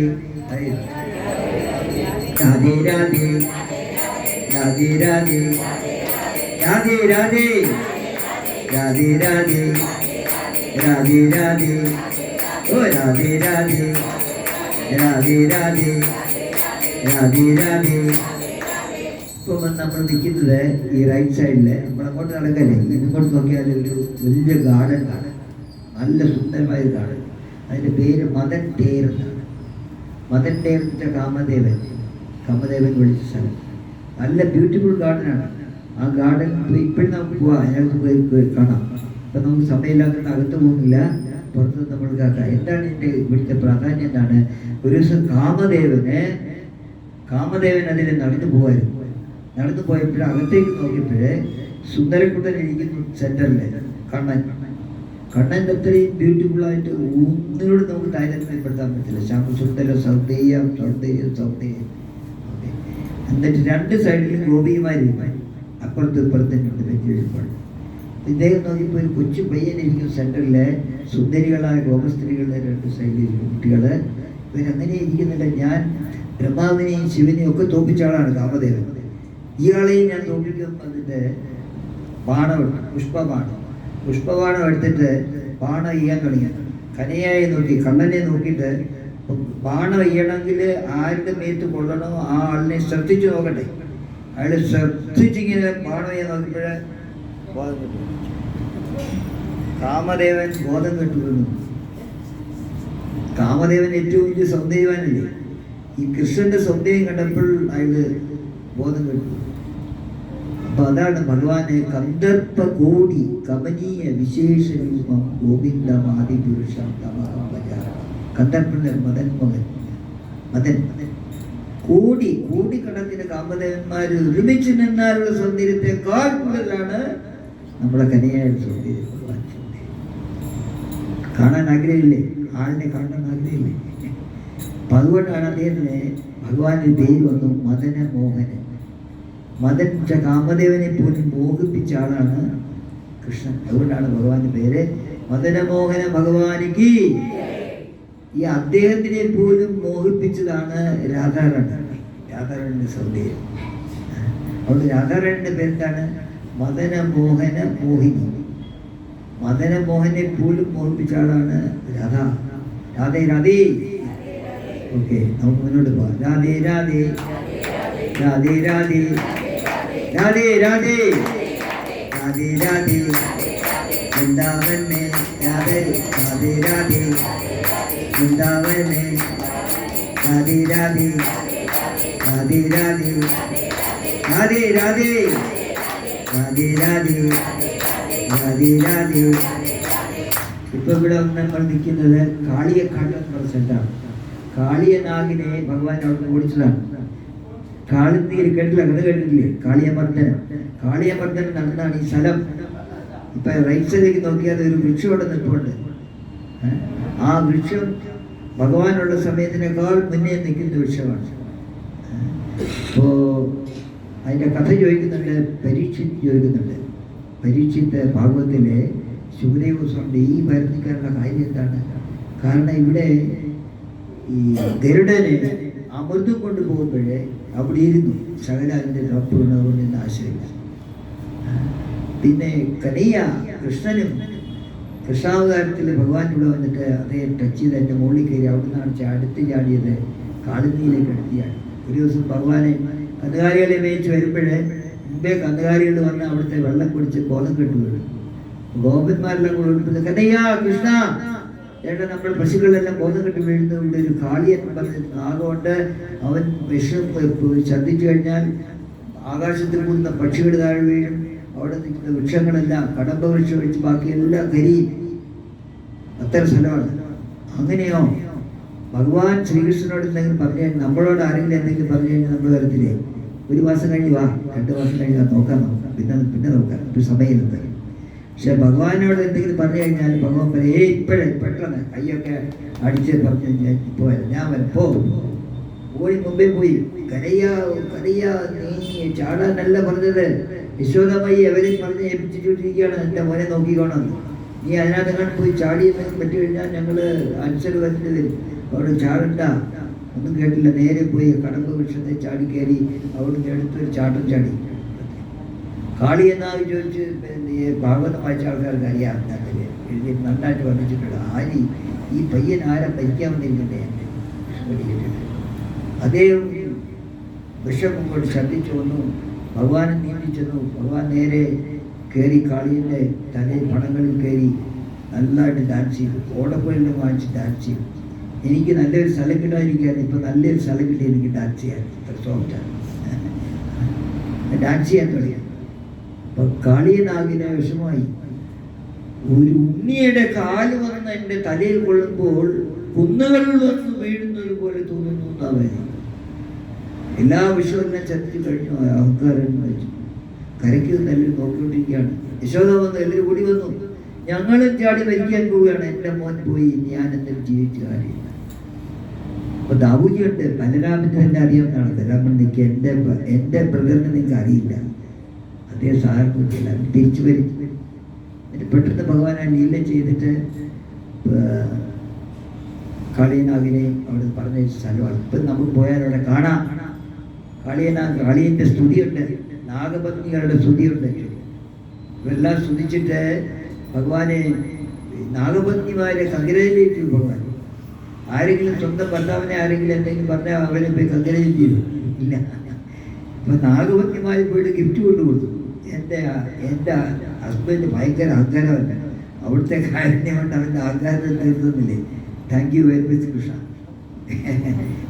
രാധേ രാധേ രാധേ രാധേ രാധേ രാധേ രാധേ രാധേ രാധേ രാധേ ഓ രാധേ രാധേ രാധേ രാധേ രാധേ രാധേ. ഇപ്പോൾ നമ്മൾ നിൽക്കുന്നത് ഈ റൈറ്റ് സൈഡിൽ നമ്മളങ്ങോട്ട് നടക്കല്ലേ, ഇങ്ങോട്ട് നോക്കിയാൽ ഒരു വലിയ ഗാർഡൻ കാണും, നല്ല സുന്ദരമായ ഒരു ഗാർഡൻ. അതിൻ്റെ പേര് മദൻ ടേർ എന്നാണ്. മദൻ ടേർ എന്ന് വെച്ചാൽ കാമദേവൻ വിളിച്ച സ്ഥലം. നല്ല ബ്യൂട്ടിഫുൾ ഗാർഡനാണ്. ആ ഗാർഡൻ ഇപ്പോഴും നമുക്ക് പോവാം, അതിനകത്ത് പോയി കാണാം. ഇപ്പം നമുക്ക് സമയമില്ലാത്തതുകൊണ്ട് അകത്ത് പോകുന്നില്ല, പുറത്ത് നമ്മൾ കേൾക്കാം. എന്താണ് ഇതിൻ്റെ ഇവിടുത്തെ പ്രാധാന്യം? എന്താണ്? ഒരു ദിവസം കാമദേവൻ അതിൽ നടന്നു പോകുമായിരുന്നു. നടന്നു പോയപ്പോൾ അകത്തേക്ക് നോക്കിയപ്പോഴേ സുന്ദരക്കുട്ടൻ ഇരിക്കുന്നു സെൻറ്ററിൽ. കണ്ണൻ്റെ അത്രയും ബ്യൂട്ടിഫുള്ളായിട്ട് ഒന്നിനോട് നമുക്ക് താരതമ്യപ്പെടുത്താൻ പറ്റില്ല. ശ്യാമസുന്ദരം സൗന്ദര്യം. എന്നിട്ട് രണ്ട് സൈഡിലും ഗോപികമാരിരുന്നു, അപ്പുറത്തും ഇപ്പുറത്തുണ്ട് വെച്ച് എഴുപ്പാട്. ഇദ്ദേഹം നോക്കിയപ്പോൾ ഒരു കൊച്ചു പയ്യനിരിക്കും സെൻറ്ററിൽ, സുന്ദരികളായ ഗോപസ്ത്രീകളുടെ രണ്ട് സൈഡിൽ കുട്ടികൾ. ഇവരങ്ങനെ ഇരിക്കുന്നില്ല. ഞാൻ ബ്രഹ്മാവിനെയും ശിവനെയും ഒക്കെ തോപ്പിച്ച ആളാണ് കാമദേവൻ. ഇയാളെയും ഞാൻ തോപ്പിക്കും. അതിൻ്റെ ബാണമെടുത്തു, പുഷ്പബാണം എടുത്തിട്ട് ബാണം ചെയ്യാൻ തുടങ്ങി. കനയായി നോക്കി, കണ്ണനെ നോക്കിയിട്ട് ബാണം ചെയ്യണമെങ്കിൽ ആരുടെ മേത്ത് കൊള്ളണോ ആ ആളിനെ ശ്രദ്ധിച്ചു നോക്കട്ടെ. അയാൾ ശ്രദ്ധിച്ചിങ്ങനെ ബാണം ചെയ്യാൻ നോക്കിയപ്പോഴേ ബോധം കിട്ടും. കാമദേവൻ ബോധം കിട്ടുന്നു. കാമദേവൻ ഏറ്റവും വലിയ സൗന്ദര്യവാനല്ലേ. ഈ കൃഷ്ണന്റെ സൗന്ദര്യം കണ്ടപ്പോൾ അയാൾ ബോധം കിട്ടും. അപ്പൊ അതാണ് ഭഗവാനെ കന്ദർപ്പ കോടി കമനീയ വിശേഷ രൂപം ഗോവിന്ദമാദിപുരുഷം കന്ദർപ്പന്റെ മദൻ കോടിക്കണക്കിന് കാമദേവന്മാർ ഒരുമിച്ച് നിന്നാലുള്ള സൗന്ദര്യത്തെക്കാൾ കൂടുതലാണ് നമ്മുടെ കനിയായ സൗന്ദര്യം. കാണാൻ ആഗ്രഹമില്ലേ? ആളിനെ കാണാൻ ആഗ്രഹമില്ലേ? അപ്പം അതുകൊണ്ടാണ് അദ്ദേഹത്തിന് ഭഗവാന്റെ പേര് വന്നു മദനമോഹനൻ. മദൻ കാമദേവനെ പോലും മോഹിപ്പിച്ച ആളാണ് കൃഷ്ണൻ. അതുകൊണ്ടാണ് ഭഗവാന്റെ പേര് മദനമോഹന ഭഗവാനിക്ക്. ഈ അദ്ദേഹത്തിനെ പോലും മോഹിപ്പിച്ചതാണ് രാധാറാണിന്റെ സൗന്ദര്യം. അതുകൊണ്ട് രാധാറാണിന്റെ പേരെന്താണ്? മദനമോഹന മോഹിനി. മദനമോഹനെ പോലും മോഹിപ്പിച്ച ആളാണ് രാധേ രാധേ. ഓക്കെ, നമുക്ക് മുന്നോട്ട് പോവാം. രാധേ രാധേ രാധേ രാധേ രാധേ രാധേ രാധേ രാധേ വൃന്ദാവൻ में രാധേ രാധേ രാധേ वृंदावन में राधे राधे राधे राधे राधे राधे राधे राधे राधे राधे. ഇപ്പൊ ഇവിടെ നമ്മൾ നിൽക്കുന്നത് കാളിയക്കാട്ടം എന്ന് പറഞ്ഞ സ്ഥലത്താണ്. കാളിയനാഗിനെ ഭഗവാൻ അവിടെ ഓടിച്ചതാണ്. കാളിനീര് കേട്ടില്ല, കഥ കേട്ടിട്ടില്ലേ? കാളിയമർദ്ദനം നടന്നാണ് ഈ സ്ഥലം. ഇപ്പൊ റൈറ്റ് സൈഡിലേക്ക് നോക്കിയാൽ ഒരു വൃക്ഷം അവിടെ നിൽപ്പുണ്ട്. ആ വൃക്ഷം ഭഗവാനുള്ള സമയത്തിനേക്കാൾ മുന്നേ നിൽക്കുന്ന വൃക്ഷമാണ്. അപ്പോൾ അതിൻ്റെ കഥ ചോദിക്കുന്നുണ്ട്, പരീക്ഷിത്ത് ഭാഗവത്തിലെ ശുഭദേവ സ്വാമി ഈ ഭരണക്കാരുടെ കാര്യം എന്താണ്? കാരണം ഇവിടെ ഈ ഗരുഡനെ അമൃതം കൊണ്ടുപോകുമ്പോഴേ അവിടെ ഇരുന്നു ശകല അതിൻ്റെ ഡോക്ടർ വീണതുകൊണ്ട് ആശയമില്ല. പിന്നെ കൃഷ്ണനും കൃഷ്ണാവതാരത്തിൽ ഭഗവാൻ ഇവിടെ വന്നിട്ട് അതേ ടച്ച് ചെയ്ത് എൻ്റെ മുകളിൽ കയറി അവിടെ നിന്നാണ് അടുത്ത് ചാടിയത് കാളിന്തിയിലേക്ക് അടുത്തിയാണ്. ഒരു ദിവസം ഭഗവാനെ കന്നുകാലികളെ മേയിച്ച് വരുമ്പോഴേ മുമ്പേ കന്നുകാലികൾ വന്ന് അവിടുത്തെ വെള്ളം കുടിച്ച് ബോധം കെട്ടു വീഴും. ഗോപന്മാരെല്ലാം കൂടെ വിളിപ്പിച്ചു, കനയ്യ കൃഷ്ണ ചേട്ടാ, നമ്മൾ പശുക്കളെല്ലാം ബോധം കെട്ട് വീഴുന്നത് ഇവിടെ ഒരു കാളിയൻ പറഞ്ഞ് ആകൊണ്ട് അവൻ വിഷം ഛർദ്ദിച്ചു കഴിഞ്ഞാൽ ആകാശത്തിൽ കൂടുന്ന പക്ഷികൾ താഴെ വീഴും. അവിടെ നിൽക്കുന്ന വൃക്ഷങ്ങളെല്ലാം കടമ്പ വൃക്ഷം വെച്ച് ബാക്കിയെല്ലാം കരിയും. അത്ര സ്ഥലമാണ്. അങ്ങനെയോ ഭഗവാൻ ശ്രീകൃഷ്ണനോട് എന്തെങ്കിലും പറഞ്ഞു കഴിഞ്ഞാൽ, നമ്മളോട് ആരെങ്കിലും എന്തെങ്കിലും പറഞ്ഞു കഴിഞ്ഞാൽ നമ്മൾ വരത്തില്ലേ? ഒരു മാസം കഴിഞ്ഞ് വാ, 2 മാസം കഴിഞ്ഞ് നോക്കാം, പിന്നെ നോക്കാം, ഒരു സമയമില്ല. പക്ഷെ ഭഗവാനോട് എന്തെങ്കിലും പറഞ്ഞു കഴിഞ്ഞാൽ ഭഗവാൻ പറയും, ഇപ്പോഴേ പെട്ടെന്ന് കൈയൊക്കെ അടിച്ച് പറഞ്ഞു കഴിഞ്ഞാൽ ഇപ്പോൾ ഞാൻ വരാം, പോയി മുമ്പേ പോയി കരയ്യ നീ ചാടാനല്ല പറഞ്ഞത്, യശോദമായി അവരെ പറഞ്ഞ് ഏൽപ്പിച്ചിട്ടിരിക്കുകയാണ്, എൻ്റെ മോനെ നോക്കിക്കോണം, നീ അതിനകത്ത് കണ്ട് പോയി ചാടി എന്തെങ്കിലും പറ്റി കഴിഞ്ഞാൽ ഞങ്ങൾ അനുസരിച്ച് വരുന്നത് അവിടെ ചാടണ്ട. ഒന്നും കേട്ടില്ല, നേരെ പോയി കടമ്പ് വൃക്ഷത്തെ ചാടി കയറി അവിടുന്ന് എടുത്തൊരു ചാട്ടം ചാടി. കാളി എന്നാണ് ചോദിച്ച് പിന്നെ ഭാഗവതം വായിച്ച ആൾക്കാർക്ക് അറിയാം. അതിനകത്ത് എഴുതി നന്നായിട്ട് വർണ്ണിച്ചിട്ടുണ്ട്. ആരി ഈ പയ്യൻ ആരെ ഭരിക്കാൻ വന്നിരിക്കണ്ടേ എൻ്റെ അദ്ദേഹം വിഷം കൊണ്ട് ഛർദ്ദിച്ചു വന്നു. ഭഗവാനെ നിയമിച്ചെന്നു. ഭഗവാൻ നേരെ കയറി കാളിയുടെ തലയിൽ പടങ്ങളിൽ കയറി നല്ലതായിട്ട് ഡാൻസ് ചെയ്തു. ഓടക്കുഴലിൽ വാങ്ങിച്ച് ഡാൻസ് ചെയ്തു. എനിക്ക് നല്ലൊരു സ്ഥലം കിട്ടാതിരിക്കുകയാണ്. ഇപ്പം നല്ലൊരു സ്ഥലം കിട്ടി എനിക്ക് ഡാൻസ് ചെയ്യാൻ. ഇത്ര സോഫ്റ്റാണ്. ഡാൻസ് ചെയ്യാൻ തുടങ്ങി. അപ്പം കാളിയനാകിന് വിഷമമായി. ഒരു ഉണ്ണിയുടെ കാല് വന്ന് എൻ്റെ തലയിൽ കൊള്ളുമ്പോൾ കുന്നുകളിൽ വന്ന് വീഴുന്നത് പോലെ തോന്നുന്നു എന്നാണ്. എല്ലാ വിഷവും എന്നെ ചത്തി കഴിഞ്ഞു. അഹങ്കാരൻ വെച്ചു കരയ്ക്ക് എല്ലാവരും നോക്കിക്കൊണ്ടിരിക്കുകയാണ്. യശോദ വന്നു, എല്ലാവരും കൂടി വന്നു. ഞങ്ങളും ചാടി മരിക്കാൻ പോവുകയാണ്. എൻ്റെ മോൻ പോയി, ഞാൻ എന്തെങ്കിലും ജീവിച്ച കാര്യമില്ല. അപ്പൊ ദാബുജിയുണ്ട്, ബലരാമന് തന്നെ അറിയാവുന്നതാണ്. ബലരാമൻ നിൽക്കുക, എൻ്റെ ബ്രദറിനെ നിങ്ങൾക്ക് അറിയില്ല, അദ്ദേഹം സാധാരണ തിരിച്ചു വരും. എന്നിട്ട് പെട്ടെന്ന് ഭഗവാൻ ആ ലീല ചെയ്തിട്ട് കാളിയനാഗിനെ അവിടെ പറഞ്ഞ സ്ഥലമാണ്. ഇപ്പം നമുക്ക് പോയാൽ അവിടെ കാണാം. കാളിയൻ്റെ സ്തുതിയുണ്ട്, നാഗപത്നികളുടെ സ്തുതിയുണ്ട്. ഇവരെല്ലാം സ്തുതിച്ചിട്ട് ഭഗവാനെ നാഗപത്നിമാരെ കങ്കരാജുലേറ്റ് ചെയ്തു. ഭഗവാൻ ആരെങ്കിലും സ്വന്തം ഭർത്താവിനെ ആരെങ്കിലും എന്തെങ്കിലും പറഞ്ഞാൽ അവരെ പോയി കങ്കരാജുലേറ്റ് ചെയ്തു ഇല്ല. അപ്പൊ നാഗപത്നിമാരെ പോയിട്ട് ഗിഫ്റ്റ് കൊണ്ടുകൊടുത്തു. എൻ്റെ ഹസ്ബൻഡ് ഭയങ്കര അഹങ്കാരമല്ല, അവിടുത്തെ കാരുണ്യം കൊണ്ട് അവൻ്റെ അഹങ്കാരത്തിൽ തീർത്തുന്നില്ലേ. Thank you very much Krishna.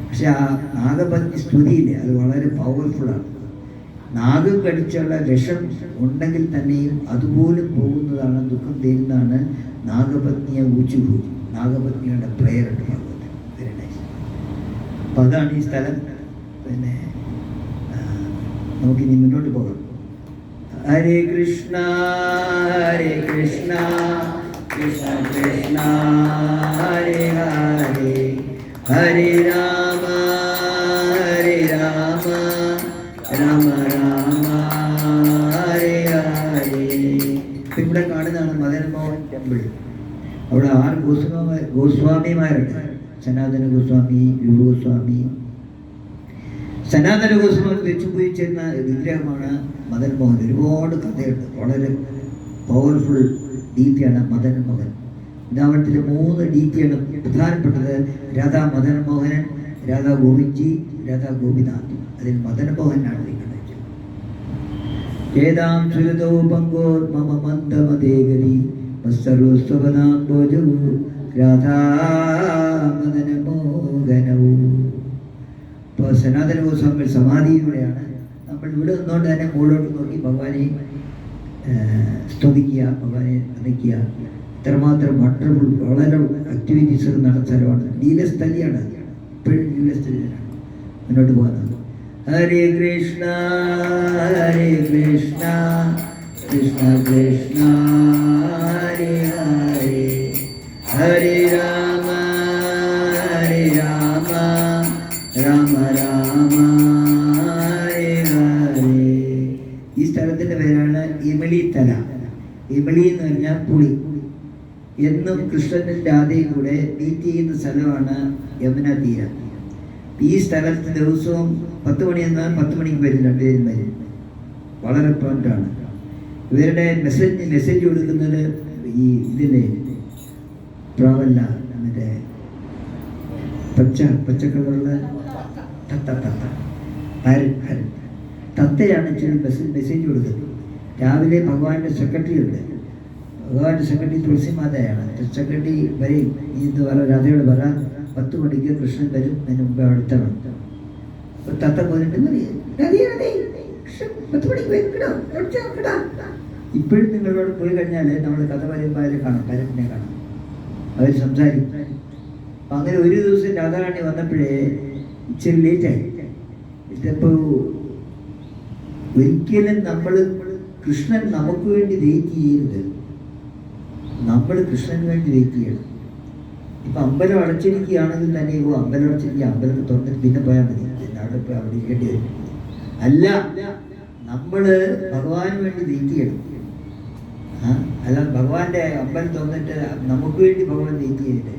പക്ഷെ ആ നാഗപത്നി സ്തുതിയില്ലേ, അത് വളരെ പവർഫുള്ളാണ്. നാഗം കടിച്ചുള്ള വിഷം ഉണ്ടെങ്കിൽ തന്നെയും അതുപോലും പോകുന്നതാണ്, ദുഃഖം തീരുന്നതാണ് നാഗപത്നിയെ ഊച്ചുപോയി. നാഗപത്നിയുടെ പ്രയർ ഉണ്ട് ഭാഗവതത്തിൽ. Very nice. അപ്പം അതാണ് ഈ സ്ഥലം. പിന്നെ നമുക്കിനി മുന്നോട്ട് പോകാം. ഹരേ കൃഷ്ണ ഹരേ കൃഷ്ണ കൃഷ്ണ കൃഷ്ണ ഹരേ ഹരേ ഹരേ രാമ രാമ രാമ ഹരേ ഹരേ. ഇവിടെ കാണുന്നതാണ് മദൻ മോഹൻ ടെമ്പിൾ. അവിടെ 6 ഗോസ്വാമിമാരുണ്ട്. സനാതന ഗോസ്വാമി, രൂപ ഗോസ്വാമി. സനാതന ഗോസ്വാമി വെച്ചുപോയി ചേർന്ന വിഗ്രഹമാണ് മദൻ മോഹൻ. ഒരുപാട് കഥയുണ്ട്. വളരെ പവർഫുൾ ഡീറ്റിയാണ് മദൻ മോഹൻ. വൃന്ദാവനത്തിലെ 3 ഡീറ്റിയാണ് പ്രധാനപ്പെട്ടത്. രാധാ മദൻ മോഹനൻ, രാധാ ഗോവിന്ദ്ജി, രാധാ ഗോപിനാഥ്. അതിൽ മദൻ മോഹനാണ് നിൽക്കുന്നത്. ഏതാം സുരതോ പങ്കോർ മമ മന്ദമദേഗതി മസ്സരോസ്വനാം ഭോജവു രാധാ മദന മോഹനവും. ഇപ്പോൾ സനാതന ഗോസ്വാമി സമാധിയിലൂടെയാണ്. നമ്മൾ ഇവിടെ നിന്നുകൊണ്ട് തന്നെ മുകളിലോട്ട് നോക്കി ഭഗവാനെ സ്തുതിക്കുക, ഭഗവാനെ നമിക്കുക. ഇത്രമാത്രം വണ്ടർഫുൾ വളരെ ആക്ടിവിറ്റീസ് നടന്ന സ്ഥലമാണ്. ലീലസ്ഥലിയാണ്. ഇപ്പോഴും ലീലസ്ഥലിയാണ്. മുന്നോട്ട് പോകുന്നത്. ഹരേ കൃഷ്ണ ഹരേ കൃഷ്ണ കൃഷ്ണ കൃഷ്ണ ഹരേ ഹരേ ഹരേ രാമ രാമ രാമ ഹരേ ഹരേ. ഈ സ്ഥലത്തിൻ്റെ പേരാണ് ഇമലി തല. ഇമലി എന്ന് പറഞ്ഞാൽ പുളി. എന്നും കൃഷ്ണനും രാധയും കൂടെ മീറ്റ് ചെയ്യുന്ന സ്ഥലമാണ് യമുന തീരം. ഈ സ്ഥലത്ത് ദിവസവും 10 മണി എന്നാൽ 10 മണിക്ക് വരും, 2 പേരും വരും. വളരെ പ്രോണ്ടാണ്. ഇവരുടെ മെസ്സേജ് കൊടുക്കുന്നത് ഈ ഇതിലെ പ്രാവല്ല, മറ്റേ പച്ചക്കളറുള്ള തത്തയാണ് ഇച്ചിരി മെസ്സേജ് കൊടുക്കുന്നത്. രാവിലെ ഭഗവാന്റെ സെക്രട്ടറി ഉണ്ട്. ഭഗവാന്റെ സെക്രട്ടറി തുളസി മാതയാണ്. സെക്രട്ടറി വരെയും ഈ എന്ന് പറ രാധയോട് പറ 10 മണിക്ക് കൃഷ്ണൻ വരും, അതിന് മുമ്പ് അവിടെ എത്തണം. തത്ത പോയിട്ട് ഇപ്പോഴും നിങ്ങളോട് പോയി കഴിഞ്ഞാൽ നമ്മൾ കഥ പറയുമ്പോൾ കാണാം, പരപ്പിനെ കാണാം, അവർ സംസാരിക്കും. അപ്പം അങ്ങനെ ഒരു ദിവസം രാധാറാണി വന്നപ്പോഴേ ഇച്ചിരി ലേറ്റായി. ഇതിപ്പോൾ ഒരിക്കലും നമ്മൾ കൃഷ്ണൻ നമുക്ക് വേണ്ടി വെയിറ്റ് ചെയ്യരുത്, നമ്മൾ കൃഷ്ണന് വേണ്ടി വെയിറ്റ് ചെയ്യണം. ഇപ്പം അമ്പലം അടച്ചിരിക്കുകയാണെങ്കിൽ തന്നെ അമ്പലം അടച്ചിരിക്കുക, അമ്പലത്തിൽ തുറന്നിട്ട് പിന്നെ പോയാൽ മതി, അവിടെ പോയി അവിടെ ഇരിക്കേണ്ടി വരും. അല്ല, നമ്മൾ ഭഗവാന് വേണ്ടി വെയിറ്റ് ചെയ്യണം. അല്ല ഭഗവാന്റെ അമ്പലം തുറന്നിട്ട് നമുക്ക് വേണ്ടി ഭഗവാൻ വെയിറ്റ് ചെയ്തിട്ട്.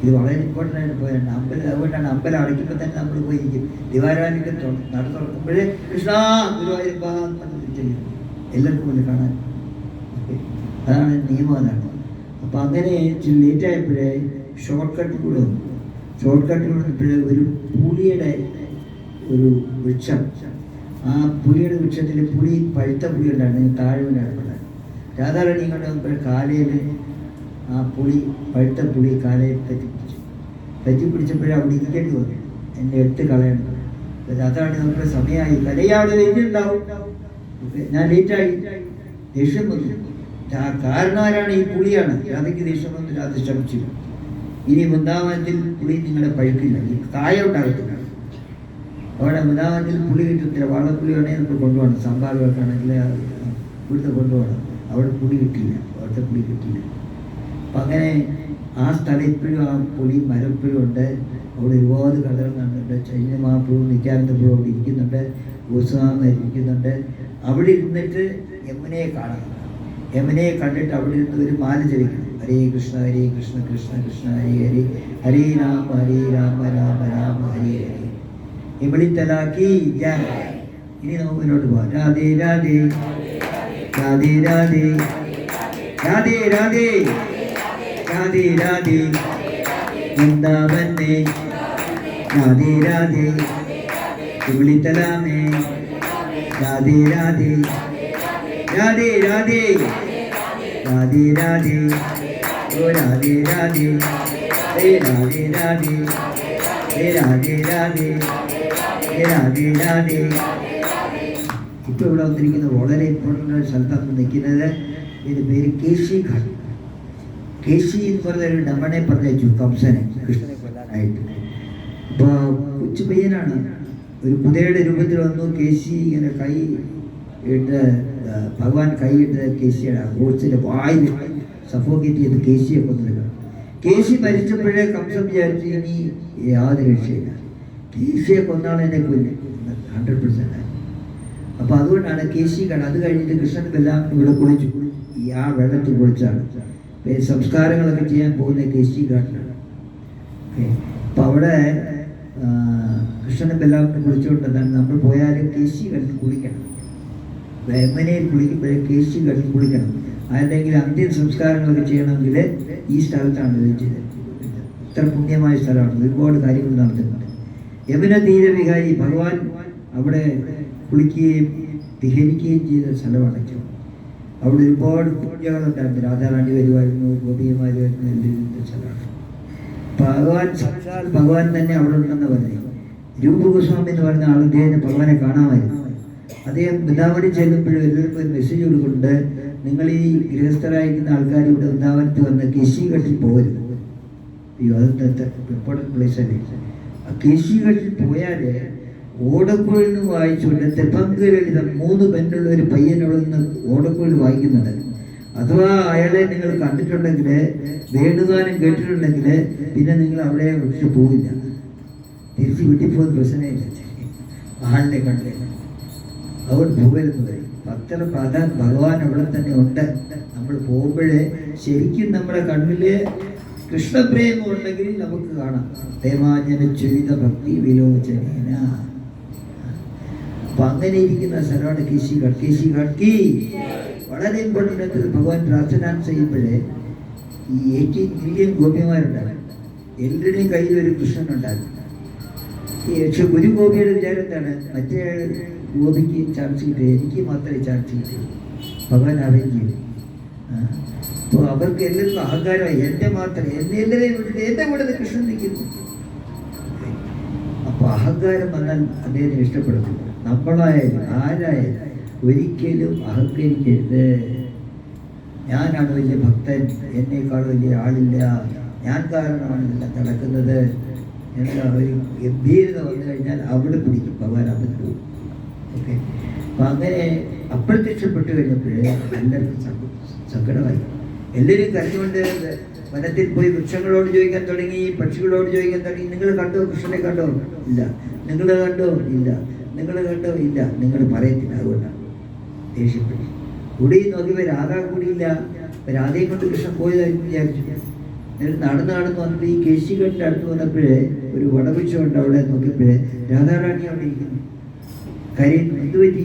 ഇത് വളരെ ഇമ്പോർട്ടൻ്റ് ആയിട്ട് പോയാണ് അമ്പലം. അതുകൊണ്ടാണ് അമ്പലം അടയ്ക്കുമ്പോൾ തന്നെ നമ്മൾ പോയിരിക്കും. ദിവാരാനിക്ക് നട തുറക്കുമ്പോഴേ കൃഷ്ണ ഗുരുവായൂരപ്പ എന്ന് എല്ലാവർക്കും പോലെ കാണാൻ. ഓക്കെ, അതാണ് നിയമം. അതാണ്. അപ്പോൾ അങ്ങനെ ഇച്ചിരി ലേറ്റായപ്പോഴേ ഷോർട്ട് കട്ടിലൂടെ വന്നു. ഷോർട്ട് കട്ടിലൂടെ വന്നപ്പോഴേ ഒരു പുളിയുടെ ഒരു വൃക്ഷം, ആ പുളിയുടെ വൃക്ഷത്തിൽ പുളി, പഴുത്ത പുളി ഉണ്ടായിരുന്നു, താഴെ ഉണ്ടായിരുന്നത്. രാധാറാണി കൊണ്ട് വന്നപ്പോൾ കാലയിൽ ആ പുളി, പഴുത്ത പുളി കാലയിൽ പറ്റിപ്പിടിച്ചപ്പോഴേ അവിടെ ഇരിക്കേണ്ടി വന്നു. എന്നെ എടുത്ത് കളയണം. രാധാറാണി നമുക്ക് സമയമായി, കലയാവിടെ വെയിറ്റുണ്ടാവും. ഓക്കെ, ഞാൻ ലേറ്റായി, ദേഷ്യം വന്നു. കാരണം ആരാണ്? ഈ പുളിയാണ്. രാധയ്ക്ക് ദേഷ്യം വന്നു. രാധ ശ്രമിച്ചില്ല. ഇനി വൃന്ദാവനത്തിൽ പുളി നിങ്ങളെ പഴുക്കില്ല, ഈ കായ ഉണ്ടാകത്തില്ല. അവിടെ വൃന്ദാവനത്തിൽ പുളി കിട്ടത്തില്ല. വാളപ്പുളിയാണെങ്കിൽ നമ്മൾ കൊണ്ടുപോകണം, സാമ്പാർ വെക്കുകയാണെങ്കിൽ ഇവിടുത്തെ കൊണ്ടുപോകണം. അവിടെ പുളി കിട്ടിയില്ല, അവിടുത്തെ പുളി കിട്ടിയില്ല. അപ്പം അങ്ങനെ ആ സ്ഥലം ഇപ്പോഴും ആ പുളി മരം ഇപ്പോഴും ഉണ്ട്. അവിടെ ഒരുപാട് കഥകൾ നടന്നുണ്ട്. ചൈതന്യമാപ്പുഴവും നിത്യാനന്ദപ്പുഴവും അവിടെ ഇരിക്കുന്നുണ്ട്, ഗോസ്വാമി ഇരിക്കുന്നുണ്ട്. അവിടെ ഇരുന്നിട്ട് യമുനയെ കാണണം. യമുനയെ കണ്ടിട്ട് അവിടെ ഇരുന്ന് ഒരു മാല ജപിക്കണം. ഹരേ കൃഷ്ണ ഹരേ കൃഷ്ണ കൃഷ്ണ കൃഷ്ണ ഹരേ ഹരേ, ഹരേ രാമ രാമ രാമ ഹരേ ഹരേ. യമുനിത്തലാക്കി ജയ. ഇനി നമുക്ക് മുന്നോട്ട് പോകാം. രാധേ രാധേ രാധേ രാധേ രാധേ രാധേ രാധേ രാധേ വൃന്ദാവൻ में राधे राधे യമുനിത്തല में राधे राधे राधे राधे राधे राधे ओ राधे राधे हे राधे राधे हे राधे राधे हे राधे राधे. ഇപ്പോൾ ഇവിടെ വന്നിരിക്കുന്നത് വളരെ ഇമ്പോർട്ടൻ്റ് ഒരു സ്ഥലത്താണ് നിൽക്കുന്നത്. ഇതിൻ്റെ പേര് കേശി ഘാട്ട്. കേശി എന്ന് പറഞ്ഞൊരു ഡമനെ പറഞ്ഞയച്ചു കംസനെ, കൃഷ്ണനെ കൊല്ലാനായിട്ട്. അപ്പോൾ കൊച്ചു പയ്യനാണ്, ഒരു കുതിരയുടെ രൂപത്തിൽ വന്നു. കേശി ഇങ്ങനെ കൈ ഇട്ട്, ഭഗവാൻ കൈയിട്ട് കേശിയുടെ ഹോഴ്സിൻ്റെ വായിൽ സഫോക്കേറ്റ് ചെയ്ത് കേശിയെ കൊന്നിരിക്കണം. കേശി മരിച്ചപ്പോഴേ കംസം വിചാരിച്ചു ഇനി യാതൊരു രക്ഷയില്ല, കേശിയെ കൊന്നാണ് എന്നെ കൊല്ലും 100%. അപ്പോൾ അതുകൊണ്ടാണ് കേശി ഘാട്ട്. അത് കഴിഞ്ഞിട്ട് കൃഷ്ണൻ എല്ലാം ഇവിടെ കുളിച്ചു, ആ വെള്ളത്തിൽ കുളിച്ചാണ് സംസ്കാരങ്ങളൊക്കെ ചെയ്യാൻ പോകുന്ന കേശി ഘാട്ടിലാണ്. ഓക്കെ, അപ്പോൾ അവിടെ കൃഷ്ണനും എല്ലാവരും കുളിച്ചുകൊണ്ടെന്നാണ് നമ്മൾ പോയാലും കേശി ഘാട്ടിൽ കുളിക്കണം. യമുനയിൽ കുളിക്കുമ്പോഴേ കേശി ഘാട്ടിൽ കുളിക്കണം. അല്ലെങ്കിൽ അന്ത്യ സംസ്കാരങ്ങളൊക്കെ ചെയ്യണമെങ്കിൽ ഈ സ്ഥലത്താണ് ഇത് ചെയ്തത്. ഇത്ര പുണ്യമായ സ്ഥലമാണ്, ഒരുപാട് കാര്യങ്ങൾ നടത്തുന്നുണ്ട്. യമുന തീരവിഹാരി ഭഗവാൻ അവിടെ കുളിക്കുകയും വിഹരിക്കുകയും ചെയ്ത സ്ഥലമാണ്. അവിടെ ഒരുപാട് പൂജകളുണ്ടായിരുന്നു. രാധാറാണി വരുമായിരുന്നു, ഗോപികമാർ വരുന്നു, എല്ലാം സ്ഥലമാണ്. ഭഗവാൻ തന്നെ അവിടെ ഉണ്ടെന്ന് പറഞ്ഞു. രൂപഗോസ്വാമി എന്ന് പറഞ്ഞ ആൾ അദ്ദേഹത്തിന് ഭഗവാനെ കാണാമായിരുന്നു. അദ്ദേഹം വൃന്ദാവനിൽ ചെല്ലുമ്പോഴും എല്ലാവർക്കും ഒരു മെസ്സേജ് കൊടുക്കുന്നുണ്ട്, നിങ്ങൾ ഈ ഗൃഹസ്ഥരായിരിക്കുന്ന ആൾക്കാർ ഇവിടെ വൃന്ദാവനത്തിൽ വന്ന് കേശി ഘട്ടിൽ പോകരുത്. അയ്യോ, അത് ഇമ്പോർട്ടൻറ്റ് പ്ലേസ് അല്ലേ. ആ കേശി ഘട്ടിൽ പോയാൽ ഓടക്കുഴലിൽ നിന്ന് വായിച്ചുകൊണ്ട് തെപ്പങ്കലളിതം 3 പെണ്ണുള്ള ഒരു പയ്യനോട് നിന്ന് ഓടക്കുഴൽ വായിക്കുന്നുണ്ട്. അഥവാ അയാളെ നിങ്ങൾ കണ്ടിട്ടുണ്ടെങ്കിൽ, വേണുഗാനം കേട്ടിട്ടുണ്ടെങ്കിൽ പിന്നെ നിങ്ങൾ അവിടെ വിളിച്ച് പോവില്ല, തിരിച്ച് വീട്ടിൽ പോകുന്ന പ്രശ്നമില്ല. ആളിനെ കണ്ടേ അവിടെ പോകരുന്ന് പറയും. അത്ര ഭഗവാൻ അവിടെ തന്നെ ഉണ്ട്. നമ്മൾ പോകുമ്പോഴേ ശരിക്കും നമ്മുടെ കണ്ണിൽ കൃഷ്ണപ്രേമം ഉണ്ടെങ്കിൽ നമുക്ക് കാണാം. തേമാഞ്ജന ചുരിത ഭക്തി വിലോചനേന. അപ്പം അങ്ങനെ ഇരിക്കുന്ന സ്ഥലമാണ് കേശി ഘാട്ട്. കേശി ഘാട്ട് വളരെ ഇമ്പോർട്ടൻ്റ്. ഭഗവാൻ പ്രാർത്ഥന ചെയ്യുമ്പോഴേ ഈ 18 മില്യൺ ഗോപിമാരുണ്ടാകും. എല്ലാവരുടെയും കയ്യിൽ ഒരു കൃഷ്ണനുണ്ടാകും. പക്ഷെ ഒരു ഗോപിയുടെ വിചാരം എന്താണ്, മറ്റേ ഗോപിക്ക് ചാൻസ് കിട്ടുക, എനിക്ക് മാത്രമേ ചാൻസ് കിട്ടൂ. ഭഗവാൻ അറേഞ്ച് ചെയ്തു. അപ്പോൾ അവർക്ക് എല്ലാവർക്കും അഹങ്കാരമായി, എൻ്റെ മാത്രം, എല്ലാവരെയും വിട്ടിട്ട് എൻ്റെ കൂടെ കൃഷ്ണൻ നിൽക്കുന്നു. അപ്പോൾ അഹങ്കാരം വന്നാൽ അദ്ദേഹത്തിന് ഇഷ്ടപ്പെടുന്നില്ല. നമ്മളായാലും ആരായാലും ഒരിക്കലും അഹങ്കരിക്കരുത്. ഞാനാണ് വലിയ ഭക്തൻ, എന്നേക്കാൾ വലിയ ആളില്ല, ഞാൻ കാരണമാണ് ഇതെല്ലാം നടക്കുന്നത് എന്ന ഒരു ഗംഭീരത വന്നു കഴിഞ്ഞാൽ അവിടെ പിടിക്കും ഭഗവാൻ, അവിടെ പോകും. ഓക്കെ, അപ്പം അങ്ങനെ അപ്രത്യക്ഷപ്പെട്ടു കഴിഞ്ഞപ്പോഴേ എല്ലാവർക്കും സങ്കടമായി. എല്ലാവരും കരഞ്ഞുകൊണ്ട് വനത്തിൽ പോയി വൃക്ഷങ്ങളോട് ചോദിക്കാൻ തുടങ്ങി, പക്ഷികളോട് ചോദിക്കാൻ തുടങ്ങി, നിങ്ങൾ കണ്ടോ കൃഷ്ണനെ കണ്ടോ? ഇല്ല. നിങ്ങൾ കണ്ടോ? ഇല്ല. നിങ്ങൾ കണ്ടോ? ഇല്ല. നിങ്ങൾ പറയത്തില്ല. അതുകൊണ്ടാണ് ദേഷ്യപ്പെട്ടു. കൂടി നോക്കിയപ്പോൾ രാധ കൂടിയില്ല. രാധയെ കൊണ്ട് കൃഷ്ണൻ പോയതായിരുന്നു വിചാരിച്ചു. എന്നിട്ട് നടന്ന് വന്നിട്ട് ഈ കേശിഘട്ടിൻ്റെ അടുത്ത് വന്നപ്പോഴേ ഒരു വടവൃക്ഷമുണ്ട്. അവിടെ നോക്കിയപ്പോഴേ രാധാറാണി അവിടെ ഇരിക്കുന്നു. കരയുന്നു. എന്ത് പറ്റി?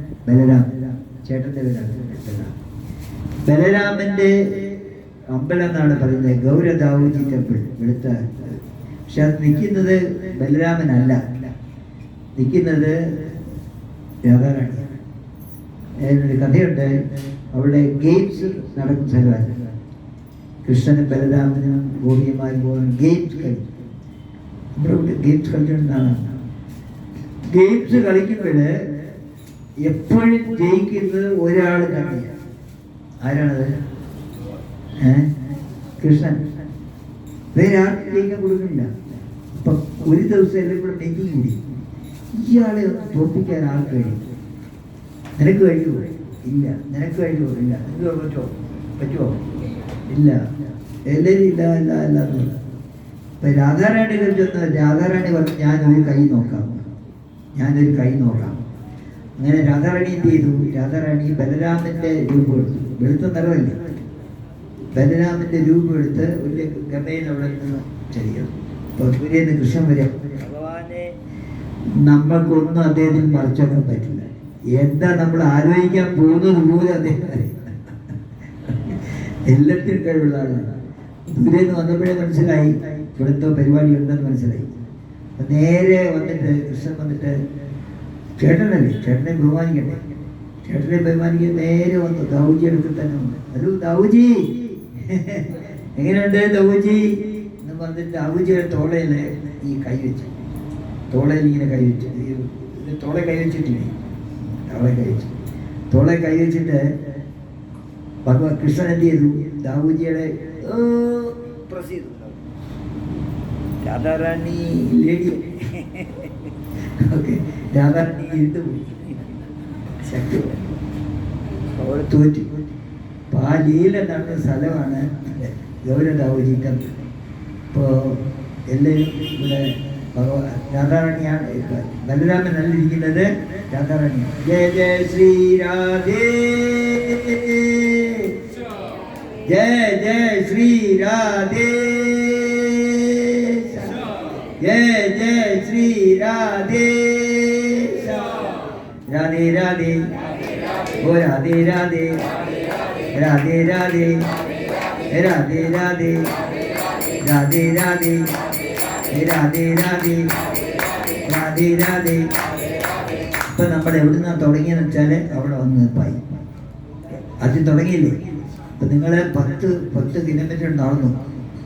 ബലരാം, ചേട്ടൻ്റെ പേരാണ് ബലരാം. ബലരാമൻ്റെ അമ്പലം എന്നാണ് പറയുന്നത്, ഗൗരദാവൂജി ടെമ്പിൾ, വെളുത്ത. പക്ഷെ അത് നിൽക്കുന്നത് ബലരാമനല്ല, നിൽക്കുന്നത് രാധാറാണി. അതിനൊരു കഥയുണ്ട്. അവിടെ ഗെയിംസ് നടക്കുന്ന സ്ഥലമാണ്. കൃഷ്ണനും ബലരാമനും ഗോപിയന്മാരും പോകുന്ന ഗെയിംസ് കളിക്കും. നമ്മുടെ ഇവിടെ ഗെയിംസ് കളിച്ചിട്ടുണ്ടാണ്. ഗെയിംസ് കളിക്കുമ്പോൾ എപ്പോഴും ജയിക്കുന്നത് ഒരാൾ തന്നെയാണ്. ആരാണത്? കൃഷ്ണൻ. വേറെ ആർക്കും ജയിക്കാൻ കൊടുക്കുന്നില്ല. അപ്പം ഒരു ദിവസം എല്ലാം കൂടെ മീറ്റിംഗ് കൂടി, ഇയാളെ ഒന്ന് തോൽപ്പിക്കാൻ ആൾക്ക് കഴിയും. നിനക്ക് കഴിയുമോ? ഇല്ല. നിനക്ക് കഴിയുമോ? ഇല്ല. നിനക്ക് പറ്റുമോ? ഇല്ല. എല്ലാവരും ഇല്ല ഇല്ല ഇല്ല എന്നുള്ള. അപ്പം രാധാറാണി കഴിച്ചൊന്ന് രാധാറാണി പറഞ്ഞു, ഞാനൊരു കൈ നോക്കാം. അങ്ങനെ രാധാറാണി എന്ത് ചെയ്തു? രാധാറാണി ബലരാമൻ്റെ രൂപം എടുത്തു. വെളുത്ത നിറമല്ലേ, ബലരാമൻ്റെ രൂപം എടുത്ത് ഒരു ഗമയിൽ അവിടെ നിന്ന് ശരീരം. അപ്പോൾ സൂര്യന് കൃഷ്ണൻ വരെ ഭഗവാനെ നമ്മൾക്കൊന്നും അദ്ദേഹത്തിന് മറിച്ചൊക്കാൻ പറ്റില്ല. എന്താ നമ്മൾ ആലോചിക്കാൻ പോകുന്നത് പോലും അദ്ദേഹം അറിയാം. എല്ലാത്തിനും കഴിവുള്ള ആളാണ്. ദൂരേന്ന് വന്നപ്പോഴേ മനസ്സിലായി ഇവിടുത്തെ പരിപാടി ഉണ്ടെന്ന് മനസ്സിലായി. അപ്പം നേരെ വന്നിട്ട് കൃഷ്ണൻ വന്നിട്ട്, ചേട്ടനല്ലേ, ചേട്ടനെ ബഹുമാനിക്കട്ടെ, ചേട്ടനെ ബഹുമാനിക്കാൻ നേരെ വന്നു. ദാവൂജി അടുത്ത് തന്നെ വന്നു. ഹലോ ദാവൂജി, എങ്ങനെയുണ്ട് ദാവൂജി എന്ന് പറഞ്ഞിട്ട് ദാവൂജിയുടെ തോളയിൽ ഈ കൈ വെച്ചു. തോളയിൽ ഇങ്ങനെ കൈ വെച്ചു. തോളെ കൈ വെച്ചിട്ടില്ലേ, തോളെ കൈ വെച്ചിട്ട് ഭഗവാൻ കൃഷ്ണൻ എന്ത് ചെയ്തു? ദാവൂജിയുടെ പ്രസ് ചെയ്തു. രാധാറാണി ലേഡി, ഓക്കെ, രാധാറാണി ഇരുട്ടുപോയി, ശക്തി അവളെ തോറ്റു. അപ്പോൾ ആ ലീല നടന്ന സ്ഥലമാണ് ഗൗരദാവൂജി ടെമ്പിൾ. ഇപ്പോൾ എല്ലാവരും ഇവിടെ രാധാറാണിയാണ്, ബലരാമൻ നല്ലിരിക്കുന്നത് രാധാറാണിയാണ്. ജയ ജയ ശ്രീരാധേ, ജയ ജയ ശ്രീരാധേ, ജയ ജയ ശ്രീരാധേ, രാധേ രാധേ, ഓ രാധേ രാധേ, രാധേ രാധേ, രാധേ രാധേ, രാധേ രാധേ, രാധേ രാധേ, രാധേ രാധേ. ഇപ്പം നമ്മൾ എവിടുന്നാണ് തുടങ്ങിയെന്ന് വെച്ചാൽ അവിടെ വന്ന് പായി ആദ്യം തുടങ്ങിയില്ലേ. അപ്പം നിങ്ങൾ 10 കിലോമീറ്റർ നടന്നു,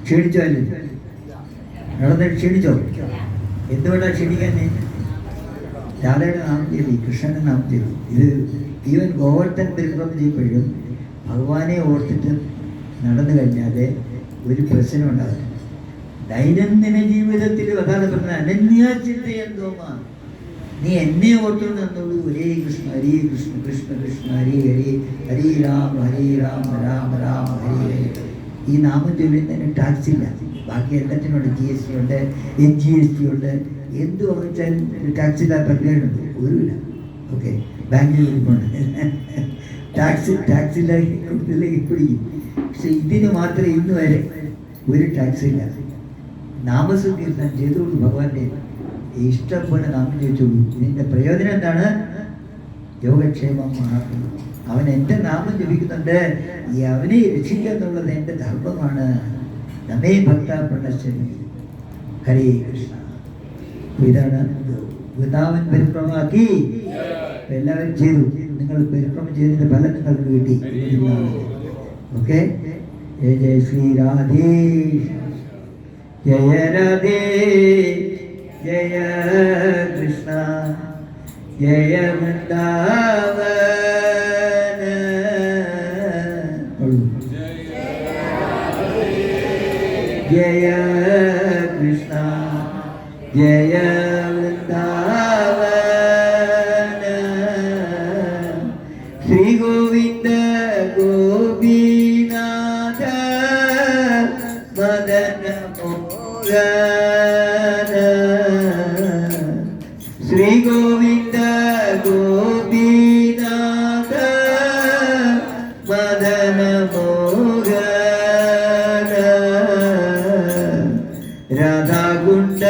ക്ഷീണിച്ചല്ലേ? നടന്ന് ക്ഷീണിച്ചോ? എന്തുകൊണ്ടാണ് ക്ഷീണിക്കാൻ? രാധയുടെ നാമം ചെയ്തു, കൃഷ്ണൻ്റെ നാമം ചെയ്തു. ഇത് ഈവൻ ഗോവർദ്ധൻ പരിക്രമം ചെയ്യുമ്പോഴും ഭഗവാനെ ഓർത്തിട്ട് നടന്നു കഴിഞ്ഞാൽ ഒരു പ്രശ്നം ഉണ്ടാകും. ദൈനംദിന ജീവിതത്തിൽ അതാണ് പറഞ്ഞത്, അനന്യാചിന്തയെന്തോമാ, നീ എന്നെ ഓർത്തുകൊണ്ട് തന്നോളൂ. ഹരേ കൃഷ്ണ ഹരേ കൃഷ്ണ കൃഷ്ണ കൃഷ്ണ ഹരേ ഹരേ, ഹരേ രാമ രാമ രാമ ഹരേ ഹരേ. ഈ നാമം ചൊല്ലുന്നതിന് ടാക്സ് ഇല്ല. ബാക്കി എല്ലാത്തിനുണ്ട്. GST ഉണ്ട്, NGST ഉണ്ട്, എന്ത് വാങ്ങിച്ചാലും ടാക്സ് ഇല്ലാത്ത പരിപാടിയുണ്ട്. ഒരുമില്ല. ഓക്കെ, ബാങ്കിൽ ഇരിപ്പുണ്ട്, ടാക്സ് ഇല്ലെങ്കിൽ പിടിക്കും. പക്ഷെ ഇതിന് മാത്രമേ ഇന്ന് വരെ ഒരു ടാക്സ് ഇല്ല. നാമസങ്കീർത്തനം ചെയ്തോളൂ, ഭഗവാന്റെ ഇഷ്ടം പോലെ നാമം ചോദിച്ചോളൂ. ഇതിൻ്റെ പ്രയോജനം എന്താണ്? യോഗക്ഷേമം. അവൻ എൻ്റെ നാമം ജപിക്കുന്നുണ്ട്, അവനെ രക്ഷിക്കുക എന്നുള്ളത് എൻ്റെ ധർമ്മമാണ്. നമ്മേ ഭക്ത പ്രണശ്ശനി ഹരേ കൃഷ്ണ. ഇതാണ് വൃന്ദാവൻ പരിക്രമമാക്കി എല്ലാവരും ചെയ്തു. നിങ്ങൾ പരിക്രമം ചെയ്തതിൻ്റെ ഫലം നിങ്ങൾക്ക് കിട്ടി. ഓക്കെ, ജയ ജയ ശ്രീ രാധേ, ജയ രാധേ, ജയ കൃഷ്ണ, ജയ വൃന്ദാവന, ജയ കൃഷ്ണ, ജയ വൃന്ദാവന, ശ്രീ ഗോവിന്ദ ഗോപീനാഥ മദന മോഹന, ശ്രീ ഗോവിന്ദ ഗോപീനാഥ മദന മോഹന, രാധാകുണ്ഡ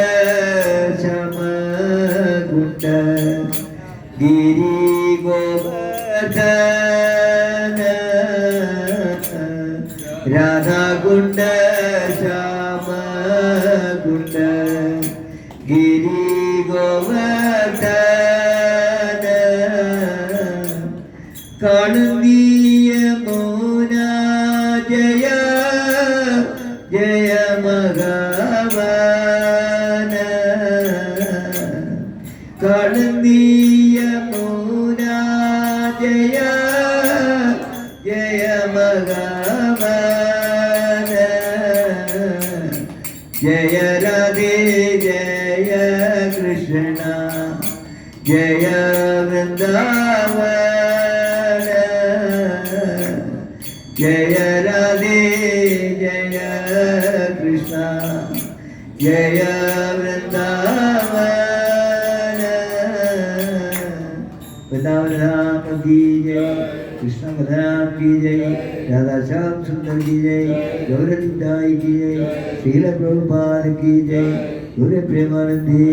ശമകുണ്ഡ ഗിരി ഗോപാല ഗോവർദ്ധന രാധാകുണ്ട ശ്യാമകുണ്ട ഗിരി ഗോവർദ്ധന കാണുന്നീയ മോന ജയ ജയ മഗവന കാണുന്നീയ മോന ജയ ജയ മഗവന ജയ രാധേ ജയ കൃഷ്ണ ജയ വൃന്ദാവന ജയ രാധേ ജയ കൃഷ്ണ ജയ വൃന്ദാവന वृंदावन धाम की जय कृष्ण बलराम की जय राधा श्याम सुंदर की जय गौरचंदाई की जय श्रील प्रभुपाद की जय गुरु प्रेमानंदी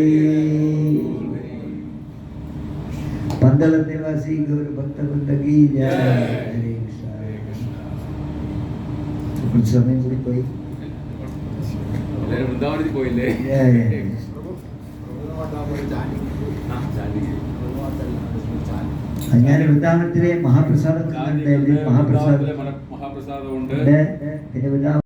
पंदल निवासी गौर भक्त वृंद की जय हरे कृष्ण कुछ समय കൂടി പോയി വൃന്ദാവനത്തിൽ പോയില്ലേ? ഞാൻ വൃന്ദാവനത്തിലെ മഹാപ്രസാദം മഹാപ്രസാദമുണ്ട്. പിന്നെ വൃന്ദാവനം